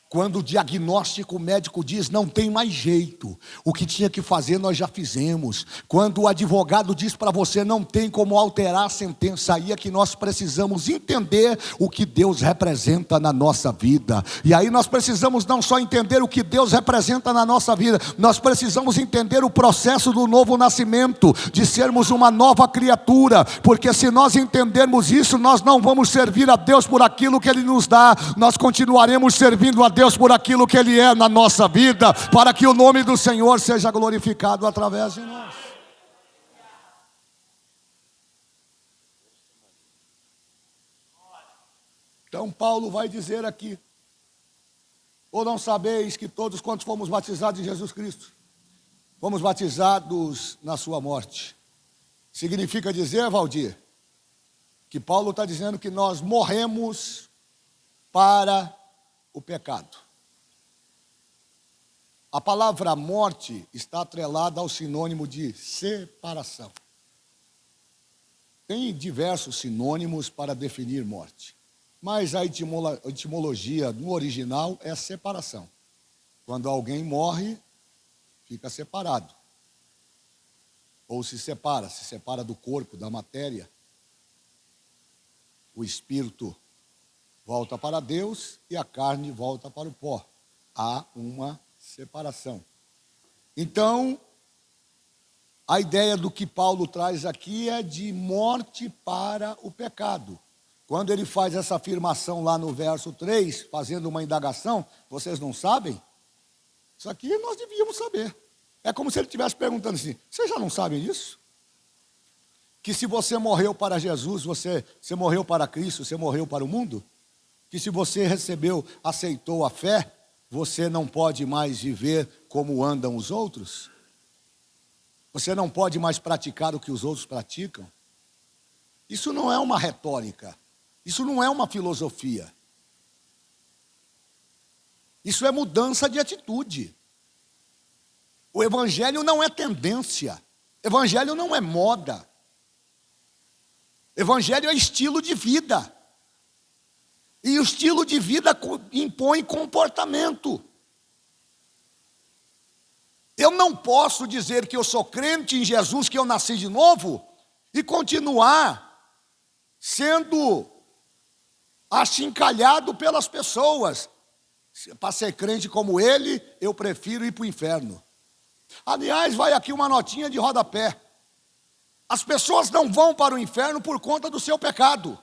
Quando o diagnóstico médico diz não tem mais jeito, o que tinha que fazer nós já fizemos. Quando o advogado diz para você não tem como alterar a sentença, aí é que nós precisamos entender o que Deus representa na nossa vida. E aí nós precisamos não só entender o que Deus representa na nossa vida, nós precisamos entender o processo do novo nascimento, de sermos uma nova criatura, porque se nós entendermos isso, nós não vamos servir a Deus por aquilo que Ele nos dá, nós continuaremos servindo a Deus por aquilo que Ele é na nossa vida, para que o nome do Senhor seja glorificado através de nós. Então Paulo vai dizer aqui: ou não sabeis que todos quantos fomos batizados em Jesus Cristo, fomos batizados na sua morte? Significa dizer, Valdir, que Paulo está dizendo que nós morremos para o pecado. A palavra morte está atrelada ao sinônimo de separação. Tem diversos sinônimos para definir morte, mas a etimologia no original é separação. Quando alguém morre, fica separado. Ou se separa do corpo, da matéria. O espírito volta para Deus e a carne volta para o pó. Há uma separação. Então, a ideia do que Paulo traz aqui é de morte para o pecado. Quando ele faz essa afirmação lá no verso 3, fazendo uma indagação, vocês não sabem? Isso aqui nós devíamos saber. É como se ele estivesse perguntando assim, vocês já não sabem disso? Que se você morreu para Jesus, você morreu para Cristo, você morreu para o mundo? Que se você aceitou a fé, você não pode mais viver como andam os outros? Você não pode mais praticar o que os outros praticam? Isso não é uma retórica. Isso não é uma filosofia. Isso é mudança de atitude. O evangelho não é tendência. Evangelho não é moda. Evangelho é estilo de vida. E o estilo de vida impõe comportamento. Eu não posso dizer que eu sou crente em Jesus, que eu nasci de novo, e continuar sendo achincalhado pelas pessoas. Para ser crente como ele, eu prefiro ir para o inferno. Aliás, vai aqui uma notinha de rodapé. As pessoas não vão para o inferno por conta do seu pecado.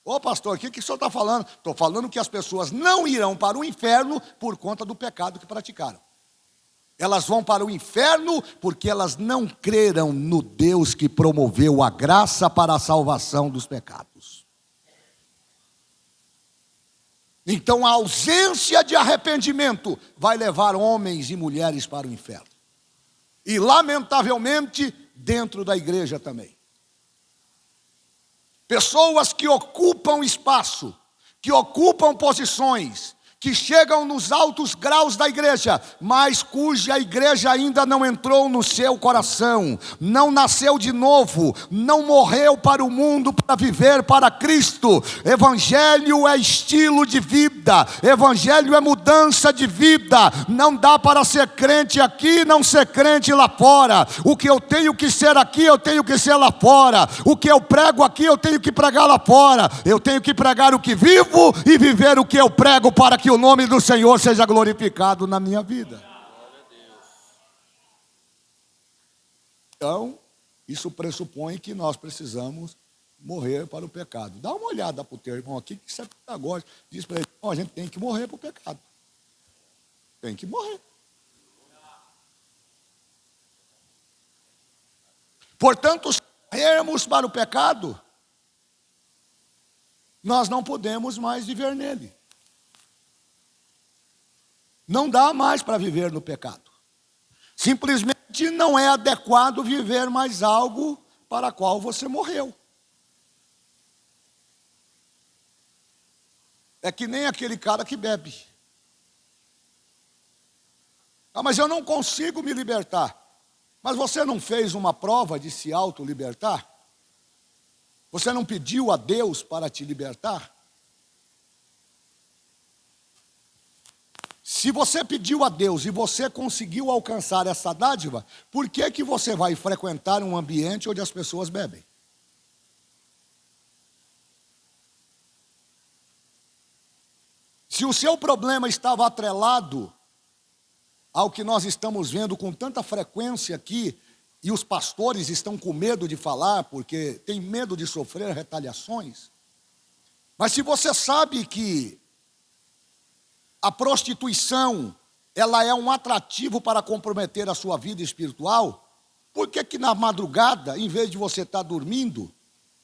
Ô pastor, o que o senhor está falando? Estou falando que as pessoas não irão para o inferno por conta do pecado que praticaram. Elas vão para o inferno porque elas não creram no Deus que promoveu a graça para a salvação dos pecados. Então a ausência de arrependimento vai levar homens e mulheres para o inferno. E lamentavelmente, dentro da igreja também. Pessoas que ocupam espaço, que ocupam posições, que chegam nos altos graus da igreja, mas cuja igreja ainda não entrou no seu coração, não nasceu de novo, não morreu para o mundo para viver para Cristo. Evangelho é estilo de vida, evangelho é mudança de vida. Não dá para ser crente aqui e não ser crente lá fora. O que eu tenho que ser aqui, eu tenho que ser lá fora. O que eu prego aqui, eu tenho que pregar lá fora. Eu tenho que pregar o que vivo e viver o que eu prego, para que o nome do Senhor seja glorificado na minha vida. Então, isso pressupõe que nós precisamos morrer para o pecado. Dá uma olhada para o teu irmão aqui, que isso é pedagógico. Diz para ele: a gente tem que morrer para o pecado. Tem que morrer. Portanto, se morrermos para o pecado, nós não podemos mais viver nele. Não dá mais para viver no pecado. Simplesmente não é adequado viver mais algo para o qual você morreu. É que nem aquele cara que bebe. Ah, mas eu não consigo me libertar. Mas você não fez uma prova de se auto-libertar? Você não pediu a Deus para te libertar? Se você pediu a Deus e você conseguiu alcançar essa dádiva, por que que você vai frequentar um ambiente onde as pessoas bebem? Se o seu problema estava atrelado ao que nós estamos vendo com tanta frequência aqui, e os pastores estão com medo de falar, porque tem medo de sofrer retaliações, mas se você sabe que a prostituição, ela é um atrativo para comprometer a sua vida espiritual, por que que na madrugada, em vez de você estar dormindo,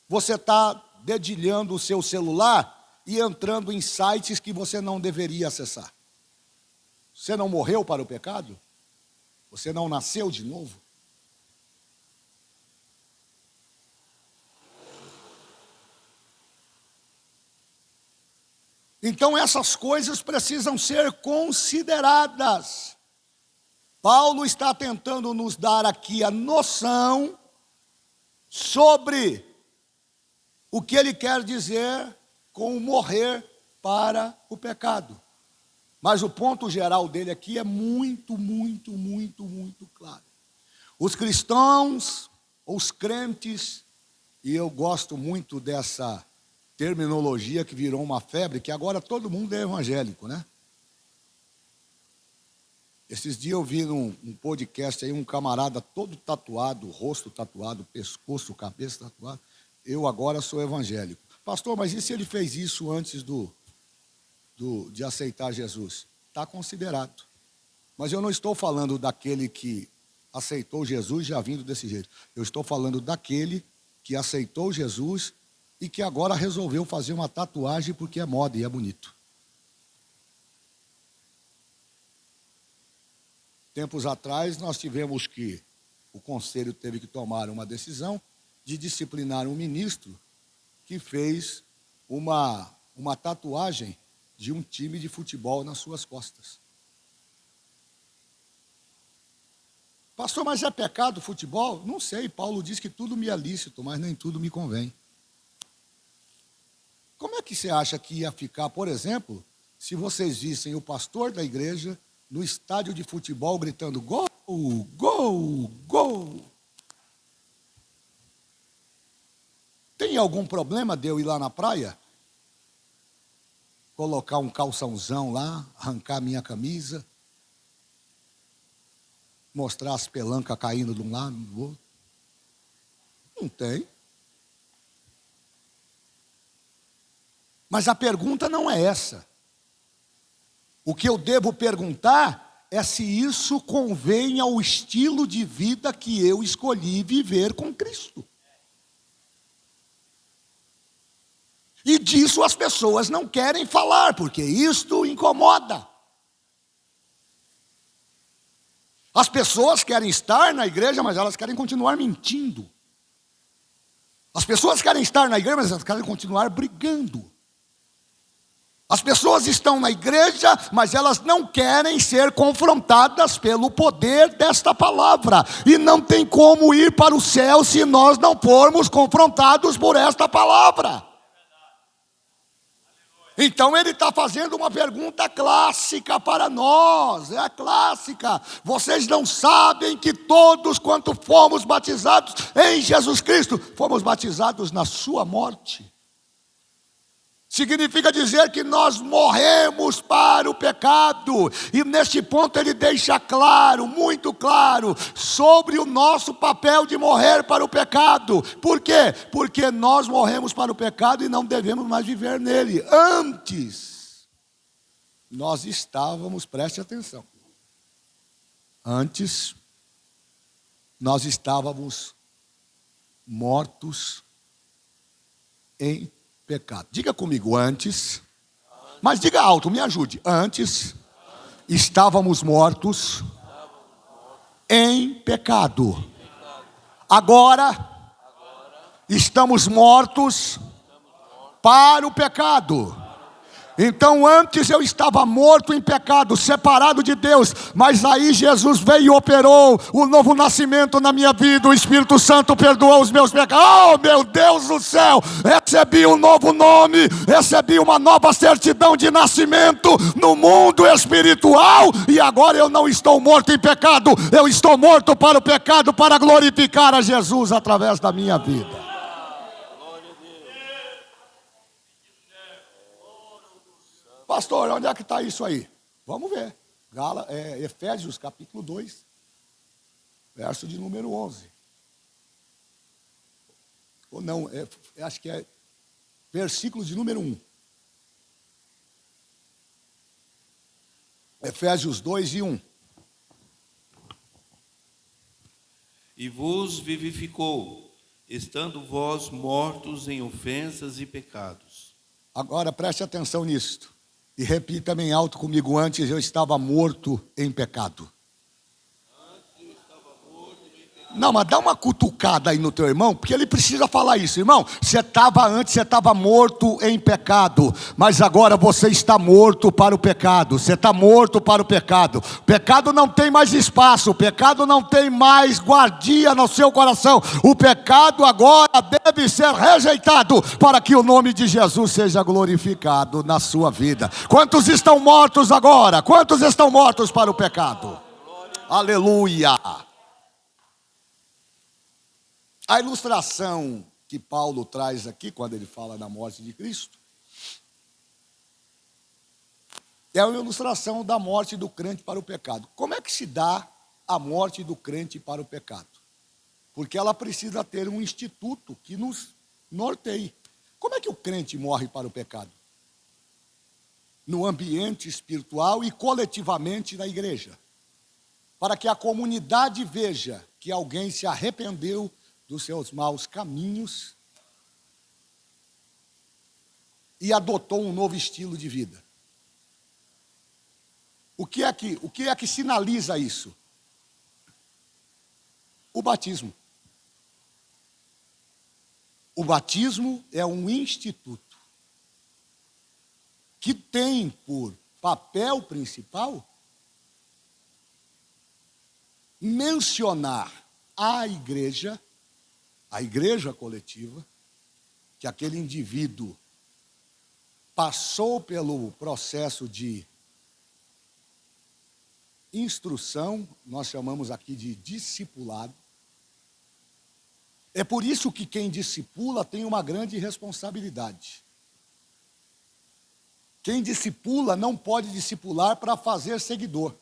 você está dedilhando o seu celular e entrando em sites que você não deveria acessar? Você não morreu para o pecado? Você não nasceu de novo? Então essas coisas precisam ser consideradas. Paulo está tentando nos dar aqui a noção sobre o que ele quer dizer com morrer para o pecado. Mas o ponto geral dele aqui é muito claro. Os cristãos, os crentes, e eu gosto muito dessa terminologia que virou uma febre, que agora todo mundo é evangélico, né? Esses dias eu vi num podcast aí um camarada todo tatuado, rosto tatuado, pescoço, cabeça tatuado. Eu agora sou evangélico. Pastor, mas e se ele fez isso antes de aceitar Jesus? Está considerado. Mas eu não estou falando daquele que aceitou Jesus já vindo desse jeito. Eu estou falando daquele que aceitou Jesus e que agora resolveu fazer uma tatuagem porque é moda e é bonito. Tempos atrás nós tivemos que, o conselho teve que tomar uma decisão de disciplinar um ministro que fez uma tatuagem de um time de futebol nas suas costas. Pastor, mas é pecado futebol? Não sei, Paulo diz que tudo me é lícito, mas nem tudo me convém. Como é que você acha que ia ficar, por exemplo, se vocês vissem o pastor da igreja no estádio de futebol gritando gol, gol, gol? Tem Tem algum problema de eu ir lá na praia? Colocar um calçãozão lá, arrancar minha camisa, mostrar as pelancas caindo de um lado e do outro? Não tem. Mas a pergunta não é essa. O que eu devo perguntar é se isso convém ao estilo de vida que eu escolhi viver com Cristo. E disso as pessoas não querem falar, porque isto incomoda. As pessoas querem estar na igreja, mas elas querem continuar mentindo. As pessoas querem estar na igreja, mas elas querem continuar brigando. As pessoas estão na igreja, mas elas não querem ser confrontadas pelo poder desta palavra. E não tem como ir para o céu se nós não formos confrontados por esta palavra. Então ele está fazendo uma pergunta clássica para nós, é a clássica. Vocês não sabem que todos quanto fomos batizados em Jesus Cristo, fomos batizados na sua morte. Significa dizer que nós morremos para o pecado. E neste ponto ele deixa claro, muito claro, sobre o nosso papel de morrer para o pecado. Por quê? Porque nós morremos para o pecado e não devemos mais viver nele. Antes, nós estávamos, preste atenção. Antes, nós estávamos mortos em pecado. Diga comigo, antes. Mas diga alto, me ajude. Antes, estávamos mortos em pecado. Agora, estamos mortos para o pecado. Então antes eu estava morto em pecado, separado de Deus, mas aí Jesus veio e operou o novo nascimento na minha vida. O Espírito Santo perdoou os meus pecados. Oh meu Deus do céu, recebi um novo nome, recebi uma nova certidão de nascimento no mundo espiritual. E agora eu não estou morto em pecado, eu estou morto para o pecado, para glorificar a Jesus através da minha vida. Pastor, onde é que está isso aí? Vamos ver. Efésios capítulo 2, verso de número 11. Ou não, acho que é versículo de número 1. Efésios 2 e 1. E vos vivificou, estando vós mortos em ofensas e pecados. Agora preste atenção nisto. E repita bem alto comigo: antes eu estava morto em pecado. Não, mas dá uma cutucada aí no teu irmão, porque ele precisa falar isso. Irmão, você estava morto em pecado, mas agora você está morto para o pecado. Você está morto para o pecado. O pecado não tem mais espaço, o pecado não tem mais guardia no seu coração. O pecado agora deve ser rejeitado para que o nome de Jesus seja glorificado na sua vida. Quantos estão mortos agora? Quantos estão mortos para o pecado? Aleluia! A ilustração que Paulo traz aqui, quando ele fala da morte de Cristo, é uma ilustração da morte do crente para o pecado. Como é que se dá a morte do crente para o pecado? Porque ela precisa ter um instituto que nos norteie. Como é que o crente morre para o pecado? No ambiente espiritual e coletivamente na igreja. Para que a comunidade veja que alguém se arrependeu dos seus maus caminhos e adotou um novo estilo de vida. O que é que sinaliza isso? O batismo. O batismo é um instituto que tem por papel principal mencionar a igreja coletiva, que aquele indivíduo passou pelo processo de instrução, nós chamamos aqui de discipulado. É por isso que quem discipula tem uma grande responsabilidade. Quem discipula não pode discipular para fazer seguidor.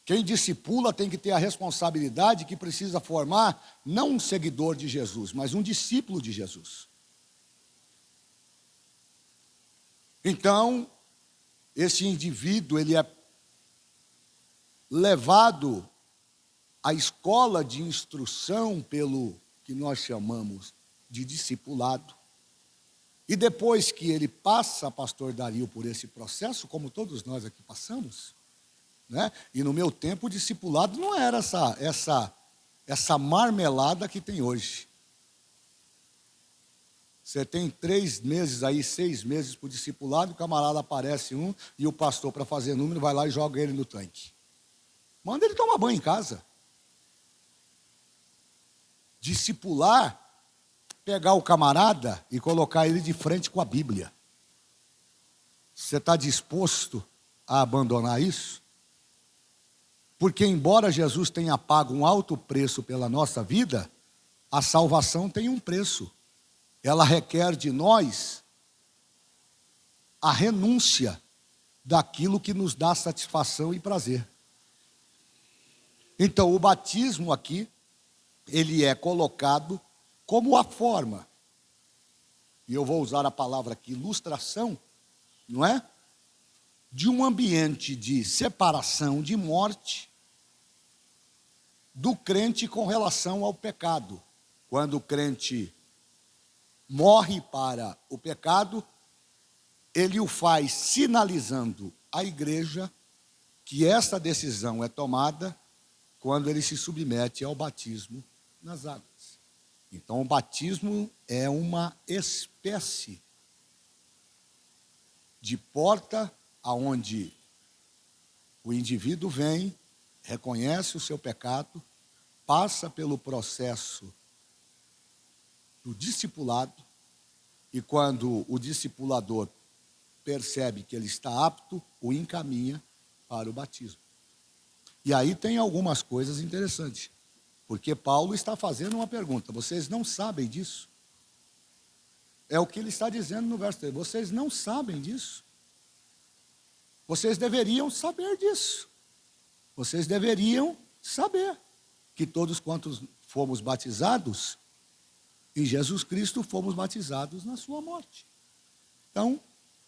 Quem discipula tem que ter a responsabilidade que precisa formar não um seguidor de Jesus, mas um discípulo de Jesus. Então, esse indivíduo, ele é levado à escola de instrução pelo que nós chamamos de discipulado. E depois que ele passa, pastor Dario, por esse processo, como todos nós aqui passamos, né? E no meu tempo o discipulado não era essa marmelada que tem hoje. Você tem 3 meses aí, 6 meses para o discipulado, o camarada aparece e o pastor, para fazer número, vai lá e joga ele no tanque. Manda ele tomar banho em casa. Discipular, pegar o camarada e colocar ele de frente com a Bíblia. Você está disposto a abandonar isso? Porque embora Jesus tenha pago um alto preço pela nossa vida, a salvação tem um preço. Ela requer de nós a renúncia daquilo que nos dá satisfação e prazer. Então, o batismo aqui, ele é colocado como a forma, e eu vou usar a palavra aqui, ilustração, não é? De um ambiente de separação, de morte, do crente com relação ao pecado. Quando o crente morre para o pecado, ele o faz sinalizando à igreja que essa decisão é tomada quando ele se submete ao batismo nas águas. Então, o batismo é uma espécie de porta aonde o indivíduo vem, reconhece o seu pecado, passa pelo processo do discipulado, e quando o discipulador percebe que ele está apto, o encaminha para o batismo. E aí tem algumas coisas interessantes, porque Paulo está fazendo uma pergunta: vocês não sabem disso? É o que ele está dizendo no verso 3, vocês não sabem disso? Vocês deveriam saber disso. Vocês deveriam saber que todos quantos fomos batizados em Jesus Cristo, fomos batizados na sua morte. Então,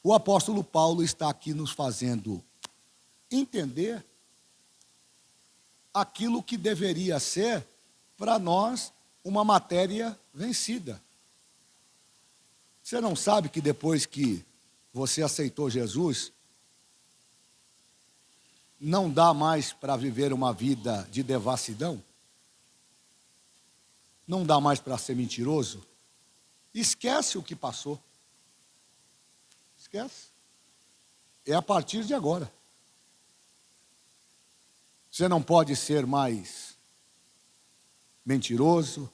o apóstolo Paulo está aqui nos fazendo entender aquilo que deveria ser, para nós, uma matéria vencida. Você não sabe que depois que você aceitou Jesus, não dá mais para viver uma vida de devassidão? Não dá mais para ser mentiroso? Esquece o que passou. Esquece. É a partir de agora. Você não pode ser mais mentiroso.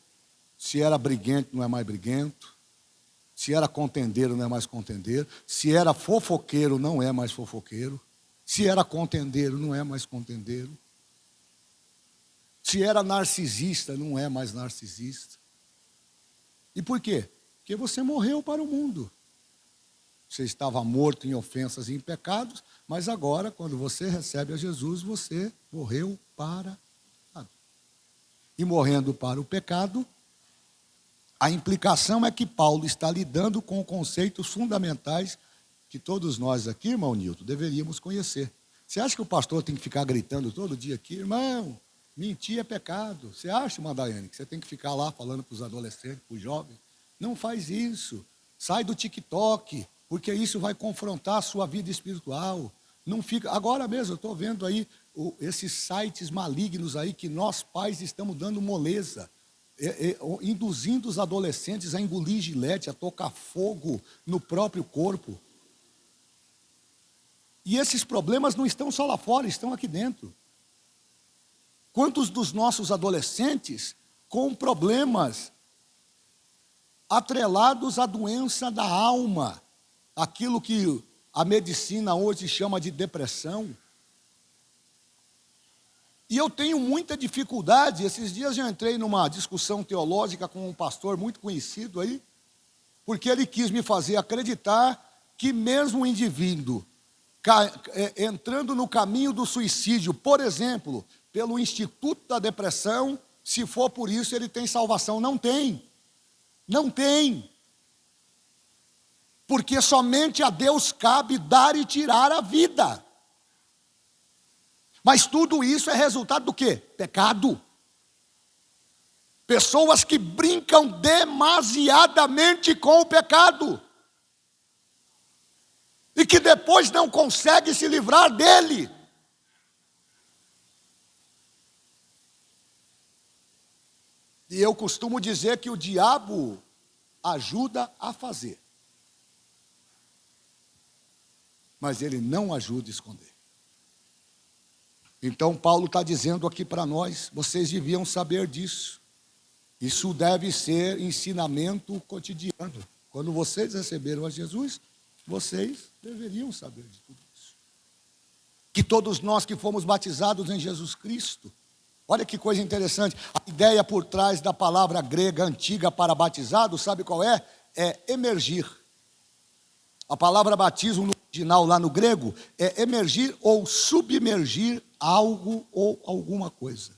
Se era briguento, não é mais briguento. Se era contendeiro, não é mais contendeiro. Se era fofoqueiro, não é mais fofoqueiro. Se era contendeiro, não é mais contendeiro. Se era narcisista, não é mais narcisista. E por quê? Porque você morreu para o mundo. Você estava morto em ofensas e em pecados, mas agora, quando você recebe a Jesus, você morreu para o pecado. E morrendo para o pecado, a implicação é que Paulo está lidando com conceitos fundamentais que todos nós aqui, irmão Nilton, deveríamos conhecer. Você acha que o pastor tem que ficar gritando todo dia aqui, irmão, mentir é pecado? Você acha, irmã Daiane, que você tem que ficar lá falando para os adolescentes, para os jovens? Não faz isso. Sai do TikTok, porque isso vai confrontar a sua vida espiritual. Não fica. Agora mesmo, eu estou vendo aí esses sites malignos aí que nós pais estamos dando moleza, induzindo os adolescentes a engolir gilete, a tocar fogo no próprio corpo. E esses problemas não estão só lá fora, estão aqui dentro. Quantos dos nossos adolescentes com problemas atrelados à doença da alma, aquilo que a medicina hoje chama de depressão? E eu tenho muita dificuldade. Esses dias eu entrei numa discussão teológica com um pastor muito conhecido aí, porque ele quis me fazer acreditar que mesmo o indivíduo entrando no caminho do suicídio, por exemplo, pelo Instituto da Depressão, se for por isso ele tem salvação. Não tem. Não tem. Porque somente a Deus cabe dar e tirar a vida. Mas tudo isso é resultado do quê? Pecado. Pessoas que brincam demasiadamente com o pecado. E que depois não conseguem se livrar dele. E eu costumo dizer que o diabo ajuda a fazer. Mas ele não ajuda a esconder. Então Paulo está dizendo aqui para nós, vocês deviam saber disso. Isso deve ser ensinamento cotidiano. Quando vocês receberam a Jesus, vocês deveriam saber de tudo isso. Que todos nós que fomos batizados em Jesus Cristo, olha que coisa interessante, a ideia por trás da palavra grega antiga para batizado, sabe qual é? É emergir. A palavra batismo no original lá no grego é emergir ou submergir algo ou alguma coisa.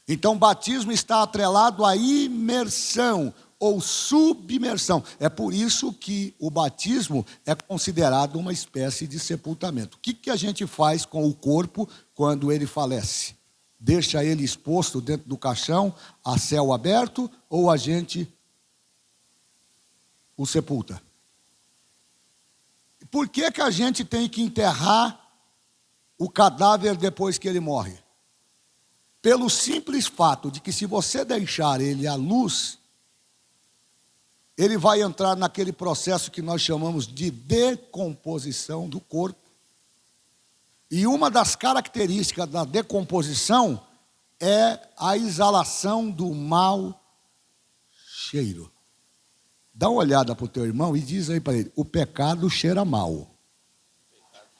Então batismo está atrelado à imersão ou submersão. É por isso que o batismo é considerado uma espécie de sepultamento. O que a gente faz com o corpo quando ele falece? Deixa ele exposto dentro do caixão, a céu aberto, ou a gente o sepulta? Por que a gente tem que enterrar o cadáver depois que ele morre? Pelo simples fato de que se você deixar ele à luz, ele vai entrar naquele processo que nós chamamos de decomposição do corpo. E uma das características da decomposição é a exalação do mau cheiro. Dá uma olhada para o teu irmão e diz aí para ele, o pecado cheira mal.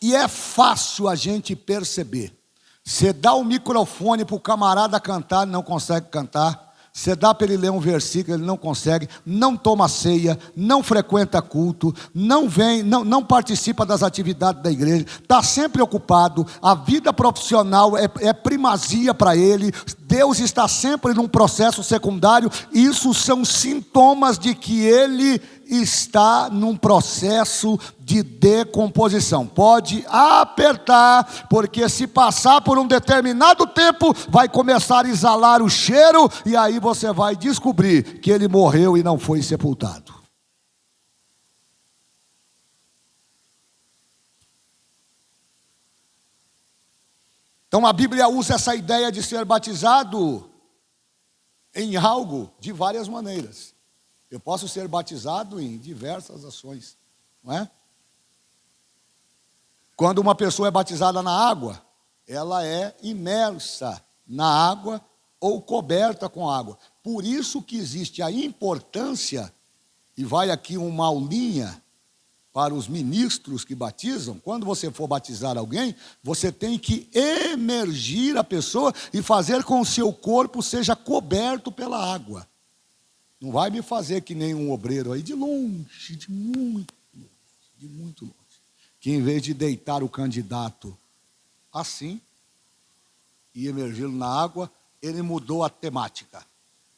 E é fácil a gente perceber. Você dá o microfone para o camarada cantar, ele não consegue cantar. Você dá para ele ler um versículo, ele não consegue, não toma ceia, não frequenta culto, não vem, não participa das atividades da igreja, está sempre ocupado, a vida profissional é primazia para ele, Deus está sempre num processo secundário. Isso são sintomas de que ele está num processo de decomposição. Pode apertar, porque se passar por um determinado tempo, vai começar a exalar o cheiro, e aí você vai descobrir que ele morreu e não foi sepultado. Então a Bíblia usa essa ideia de ser batizado em algo de várias maneiras. Eu posso ser batizado em diversas ações, não é? Quando uma pessoa é batizada na água, ela é imersa na água ou coberta com água. Por isso que existe a importância, e vai aqui uma aulinha para os ministros que batizam, quando você for batizar alguém, você tem que emergir a pessoa e fazer com que o seu corpo seja coberto pela água. Não vai me fazer que nem um obreiro aí de longe, de muito longe, que em vez de deitar o candidato assim e emergi-lo na água, ele mudou a temática.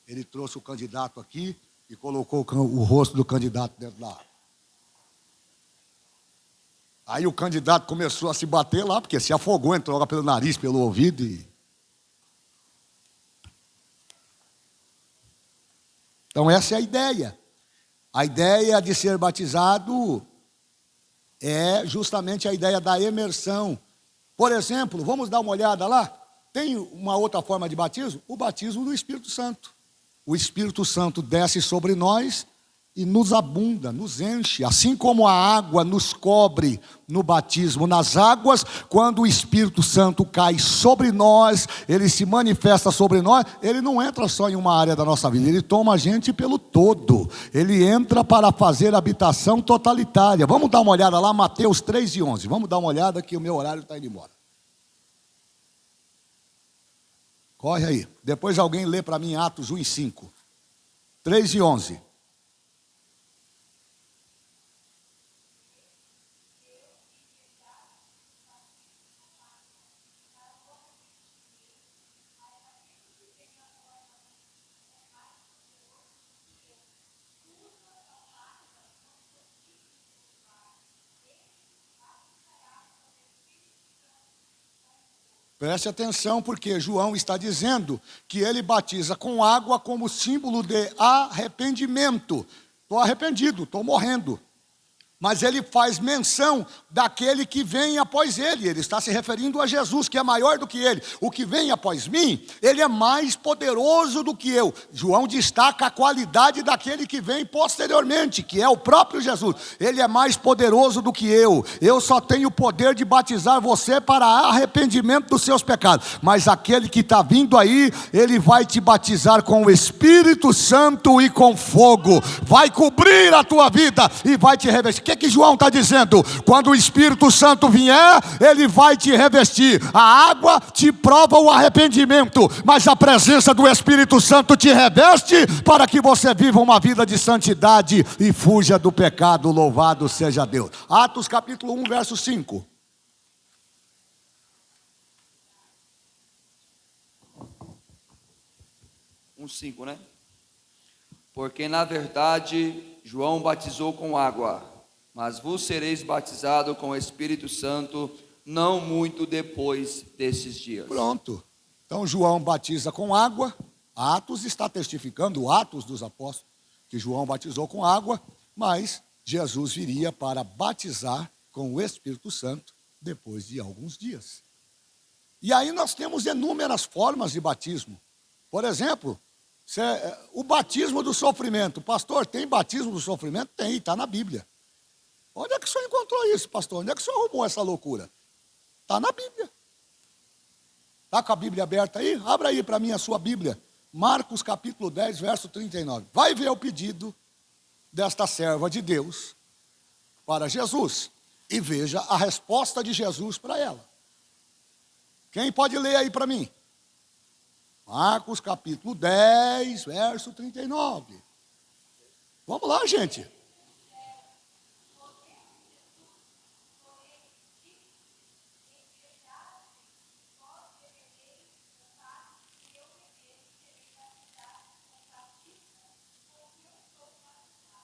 Ele trouxe o candidato aqui e colocou o rosto do candidato dentro da água. Aí o candidato começou a se bater lá, porque se afogou, entrou lá pelo nariz, pelo ouvido. Então essa é a ideia. A ideia de ser batizado é justamente a ideia da imersão. Por exemplo, vamos dar uma olhada lá? Tem uma outra forma de batismo? O batismo do Espírito Santo. O Espírito Santo desce sobre nós e nos abunda, nos enche, assim como a água nos cobre no batismo nas águas. Quando o Espírito Santo cai sobre nós, ele se manifesta sobre nós, ele não entra só em uma área da nossa vida, ele toma a gente pelo todo, ele entra para fazer habitação totalitária. Vamos dar uma olhada lá, Mateus 3:11, vamos dar uma olhada que o meu horário está indo embora. Corre aí. Depois alguém lê para mim Atos 1 e 5. 3 e 11. Preste atenção, porque João está dizendo que ele batiza com água como símbolo de arrependimento. Estou arrependido, estou morrendo. Mas ele faz menção daquele que vem após ele. Ele está se referindo a Jesus, que é maior do que ele. O que vem após mim, ele é mais poderoso do que eu. João destaca a qualidade daquele que vem posteriormente, que é o próprio Jesus. Ele é mais poderoso do que eu. Eu só tenho o poder de batizar você para arrependimento dos seus pecados. Mas aquele que está vindo aí, ele vai te batizar com o Espírito Santo e com fogo. Vai cobrir a tua vida e vai te revestir. O que João está dizendo? Quando o Espírito Santo vier, ele vai te revestir. A água te prova o arrependimento, mas a presença do Espírito Santo te reveste para que você viva uma vida de santidade e fuja do pecado. Louvado seja Deus. Atos capítulo 1, verso 5. Um 5, né? Porque na verdade João batizou com água, mas vos sereis batizado com o Espírito Santo não muito depois desses dias. Pronto. Então João batiza com água. Atos está testificando, Atos dos Apóstolos, que João batizou com água, mas Jesus viria para batizar com o Espírito Santo depois de alguns dias. E aí nós temos inúmeras formas de batismo. Por exemplo, o batismo do sofrimento. Pastor, tem batismo do sofrimento? Tem, está na Bíblia. Onde é que o senhor encontrou isso, pastor? Onde é que o senhor arrumou essa loucura? Está na Bíblia. Está com a Bíblia aberta aí? Abra aí para mim a sua Bíblia. Marcos capítulo 10, verso 39. Vai ver o pedido desta serva de Deus para Jesus. E veja a resposta de Jesus para ela. Quem pode ler aí para mim? Marcos capítulo 10, verso 39. Vamos lá, gente.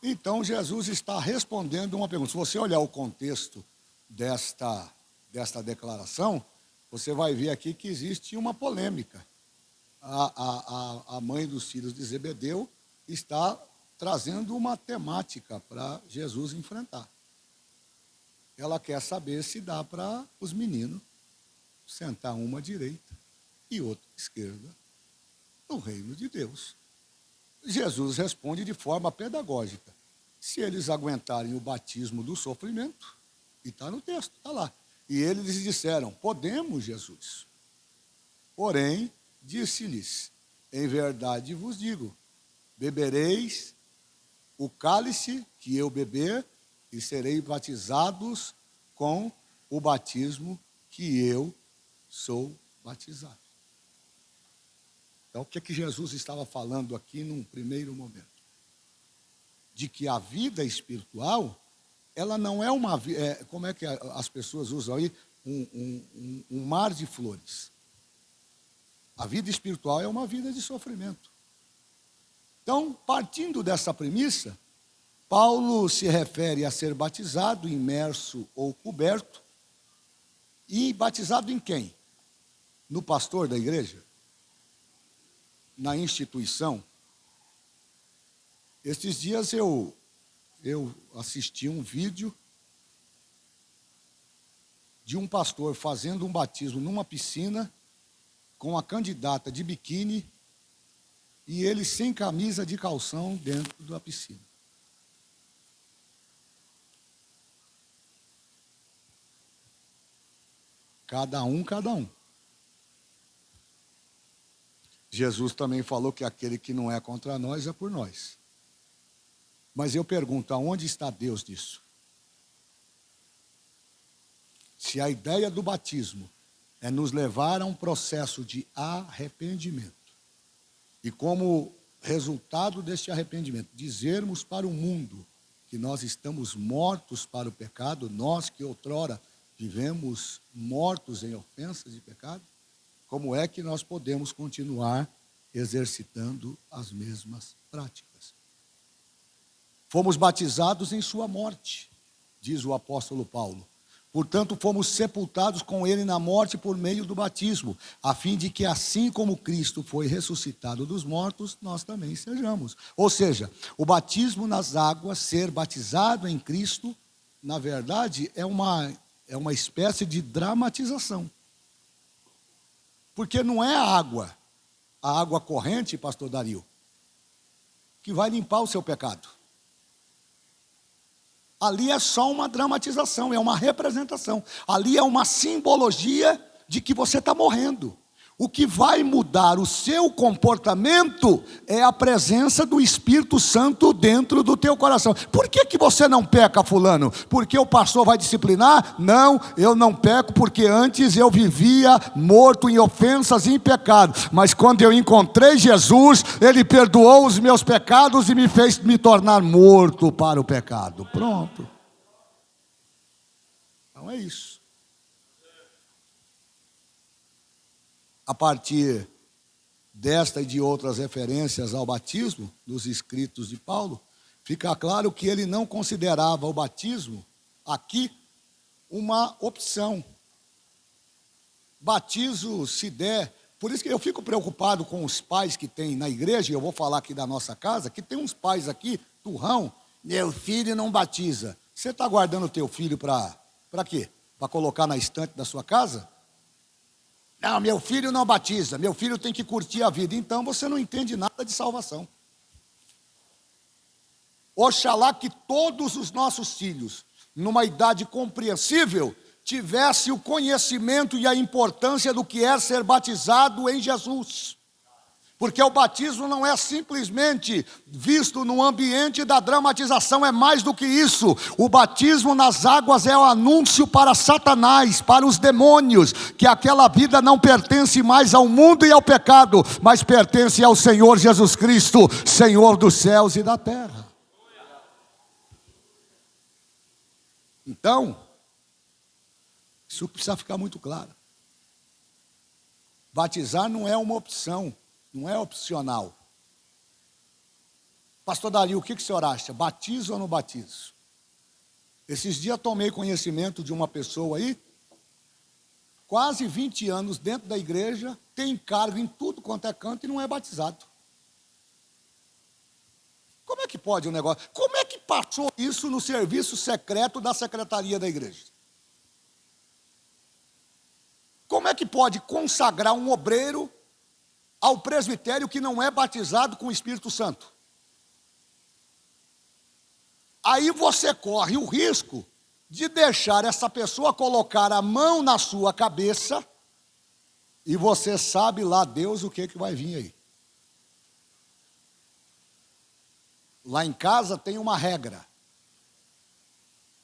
Então Jesus está respondendo uma pergunta. Se você olhar o contexto desta declaração, você vai ver aqui que existe uma polêmica. A mãe dos filhos de Zebedeu está trazendo uma temática para Jesus enfrentar. Ela quer saber se dá para os meninos sentar uma à direita e outra à esquerda no reino de Deus. Jesus responde de forma pedagógica. Se eles aguentarem o batismo do sofrimento, e está no texto, está lá. E eles disseram, podemos, Jesus. Porém, disse-lhes, em verdade vos digo, bebereis o cálice que eu beber, e sereis batizados com o batismo que eu sou batizado. Então, o que Jesus estava falando aqui num primeiro momento? De que a vida espiritual, ela não é uma... como é que as pessoas usam aí? Um mar de flores. A vida espiritual é uma vida de sofrimento. Então, partindo dessa premissa, Paulo se refere a ser batizado, imerso ou coberto. E batizado em quem? No pastor da igreja? Na instituição? Estes dias eu assisti um vídeo de um pastor fazendo um batismo numa piscina com a candidata de biquíni e ele sem camisa de calção dentro da piscina. Cada um. Jesus também falou que aquele que não é contra nós é por nós. Mas eu pergunto, aonde está Deus nisso? Se a ideia do batismo é nos levar a um processo de arrependimento. E como resultado deste arrependimento, dizermos para o mundo que nós estamos mortos para o pecado, nós que outrora vivemos mortos em ofensas e pecado, como é que nós podemos continuar exercitando as mesmas práticas? Fomos batizados em sua morte, diz o apóstolo Paulo. Portanto, fomos sepultados com ele na morte por meio do batismo, a fim de que, assim como Cristo foi ressuscitado dos mortos, nós também sejamos. Ou seja, o batismo nas águas, ser batizado em Cristo, na verdade, é uma espécie de dramatização. Porque não é a água corrente, pastor Dario, que vai limpar o seu pecado. Ali é só uma dramatização, é uma representação. Ali é uma simbologia de que você está morrendo. O que vai mudar o seu comportamento é a presença do Espírito Santo dentro do teu coração. Por que você não peca, fulano? Porque o pastor vai disciplinar? Não, eu não peco porque antes eu vivia morto em ofensas e em pecado. Mas quando eu encontrei Jesus, Ele perdoou os meus pecados e me fez me tornar morto para o pecado. Pronto. Então é isso. A partir desta e de outras referências ao batismo, nos escritos de Paulo, fica claro que ele não considerava o batismo aqui uma opção. Batizo se der, por isso que eu fico preocupado com os pais que tem na igreja, e eu vou falar aqui da nossa casa, que tem uns pais aqui, turrão, meu filho não batiza. Você está guardando o teu filho para quê? Para colocar na estante da sua casa? Não, meu filho não batiza, meu filho tem que curtir a vida. Então você não entende nada de salvação. Oxalá que todos os nossos filhos, numa idade compreensível, tivessem o conhecimento e a importância do que é ser batizado em Jesus. Porque o batismo não é simplesmente visto no ambiente da dramatização, é mais do que isso. O batismo nas águas é o anúncio para Satanás, para os demônios, que aquela vida não pertence mais ao mundo e ao pecado, mas pertence ao Senhor Jesus Cristo, Senhor dos céus e da terra. Então, isso precisa ficar muito claro. Batizar não é uma opção. Não é opcional. Pastor Dario, o que o senhor acha? Batizo ou não batizo? Esses dias tomei conhecimento de uma pessoa aí, quase 20 anos dentro da igreja, tem cargo em tudo quanto é canto e não é batizado. Como é que pode um negócio? Como é que passou isso no serviço secreto da secretaria da igreja? Como é que pode consagrar um obreiro ao presbitério que não é batizado com o Espírito Santo? Aí você corre o risco de deixar essa pessoa colocar a mão na sua cabeça e você sabe lá Deus o que vai vir aí. Lá em casa tem uma regra,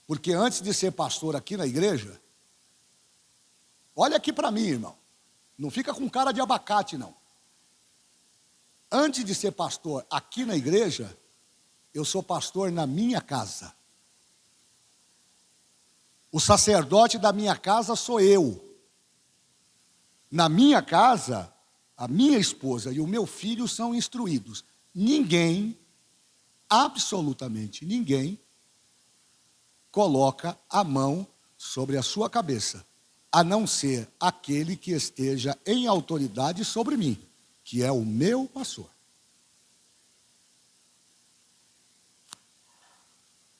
porque antes de ser pastor aqui na igreja, olha aqui para mim, irmão, não fica com cara de abacate não. Antes de ser pastor aqui na igreja, eu sou pastor na minha casa. O sacerdote da minha casa sou eu. Na minha casa, a minha esposa e o meu filho são instruídos. Ninguém, absolutamente ninguém, coloca a mão sobre a sua cabeça, a não ser aquele que esteja em autoridade sobre mim, que é o meu pastor.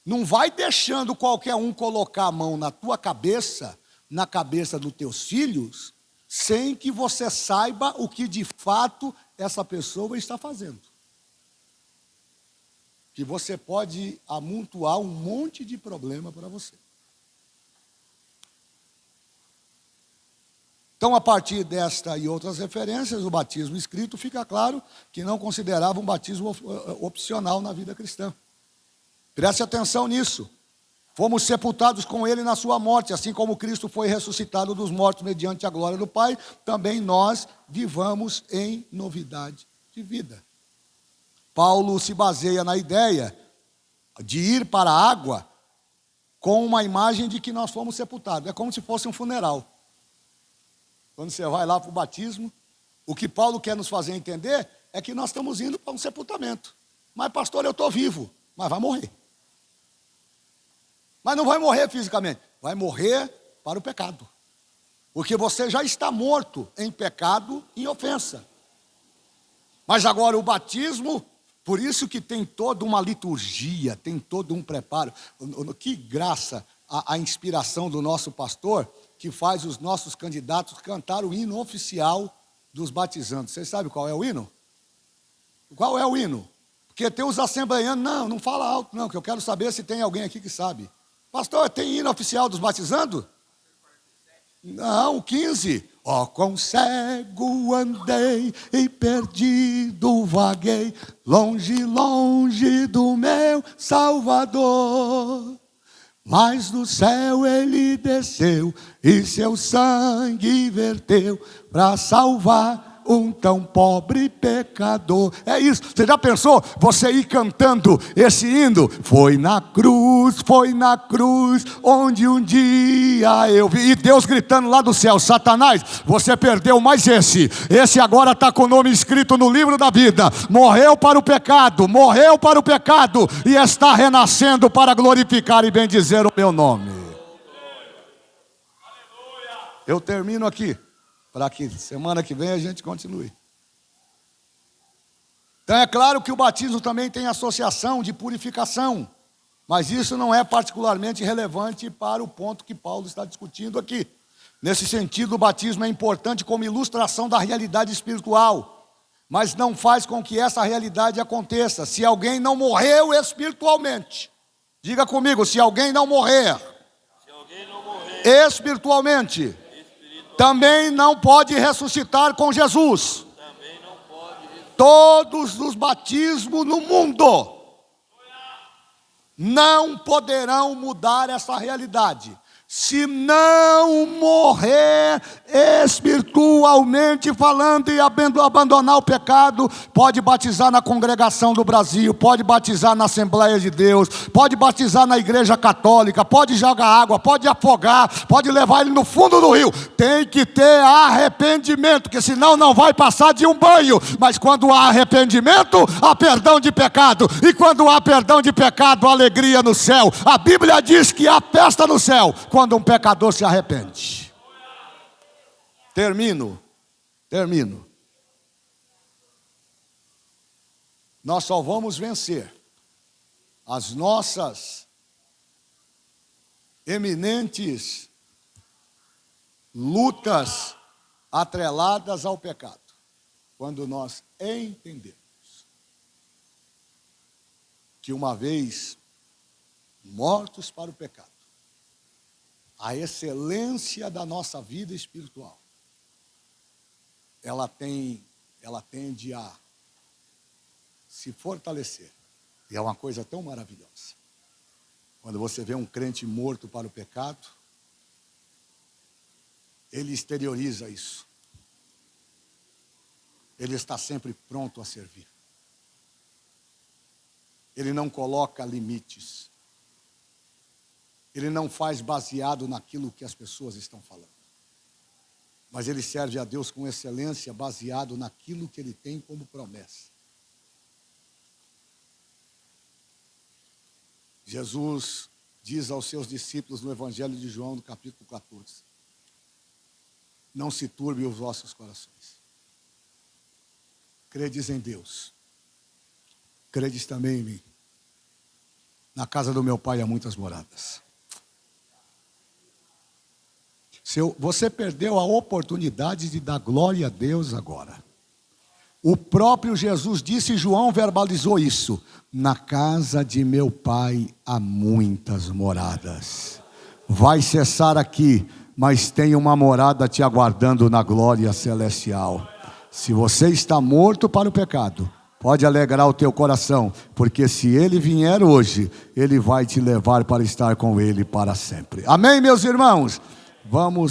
Não vai deixando qualquer um colocar a mão na tua cabeça, na cabeça dos teus filhos, sem que você saiba o que de fato essa pessoa está fazendo. Que você pode amontoar um monte de problema para você. Então, a partir desta e outras referências, o batismo escrito fica claro que não considerava um batismo opcional na vida cristã. Preste atenção nisso. Fomos sepultados com ele na sua morte, assim como Cristo foi ressuscitado dos mortos mediante a glória do Pai, também nós vivamos em novidade de vida. Paulo se baseia na ideia de ir para a água com uma imagem de que nós fomos sepultados. É como se fosse um funeral. Quando você vai lá para o batismo, o que Paulo quer nos fazer entender é que nós estamos indo para um sepultamento. Mas, pastor, eu estou vivo, mas vai morrer. Mas não vai morrer fisicamente, vai morrer para o pecado. Porque você já está morto em pecado e ofensa. Mas agora o batismo, por isso que tem toda uma liturgia, tem todo um preparo. Que graça a inspiração do nosso pastor, que faz os nossos candidatos cantar o hino oficial dos batizandos. Vocês sabem qual é o hino? Qual é o hino? Porque tem os assembleianos, não fala alto não, que eu quero saber se tem alguém aqui que sabe. Pastor, tem hino oficial dos batizando? Não, 15. Ó, quão cego andei e perdido vaguei, longe, longe do meu Salvador. Mas do céu ele desceu e seu sangue verteu para salvar um tão pobre pecador. É isso. Você já pensou você ir cantando esse hino? Foi na cruz, onde um dia eu vi. E Deus gritando lá do céu: Satanás, você perdeu mais esse. Esse agora está com o nome escrito no livro da vida. Morreu para o pecado e está renascendo para glorificar e bendizer o meu nome. Eu termino aqui, para que semana que vem a gente continue. Então é claro que o batismo também tem associação de purificação, mas isso não é particularmente relevante para o ponto que Paulo está discutindo aqui. Nesse sentido, o batismo é importante como ilustração da realidade espiritual, mas não faz com que essa realidade aconteça se alguém não morreu espiritualmente. Diga comigo, se alguém não morrer, espiritualmente, também não pode ressuscitar com Jesus. Todos os batismos no mundo não poderão mudar essa realidade. Se não morrer espiritualmente falando e abandonar o pecado, pode batizar na congregação do Brasil, pode batizar na Assembleia de Deus, pode batizar na Igreja Católica, pode jogar água, pode afogar, pode levar ele no fundo do rio. Tem que ter arrependimento, porque senão não vai passar de um banho. Mas quando há arrependimento, há perdão de pecado. E quando há perdão de pecado, há alegria no céu. A Bíblia diz que há festa no céu quando um pecador se arrepende. Termino. Nós só vamos vencer as nossas eminentes lutas atreladas ao pecado quando nós entendemos que uma vez mortos para o pecado, a excelência da nossa vida espiritual, ela tende a se fortalecer. E é uma coisa tão maravilhosa. Quando você vê um crente morto para o pecado, ele exterioriza isso. Ele está sempre pronto a servir. Ele não coloca limites. Ele não faz baseado naquilo que as pessoas estão falando. Mas ele serve a Deus com excelência, baseado naquilo que ele tem como promessa. Jesus diz aos seus discípulos no Evangelho de João, no capítulo 14: não se turbe os vossos corações. Credes em Deus, credes também em mim. Na casa do meu Pai há muitas moradas. Você perdeu a oportunidade de dar glória a Deus agora. O próprio Jesus disse, João verbalizou isso: na casa de meu Pai há muitas moradas. Vai cessar aqui, mas tem uma morada te aguardando na glória celestial. Se você está morto para o pecado, Pode alegrar o teu coração, porque se Ele vier hoje, Ele vai te levar para estar com Ele para sempre. Amém, meus irmãos? Vamos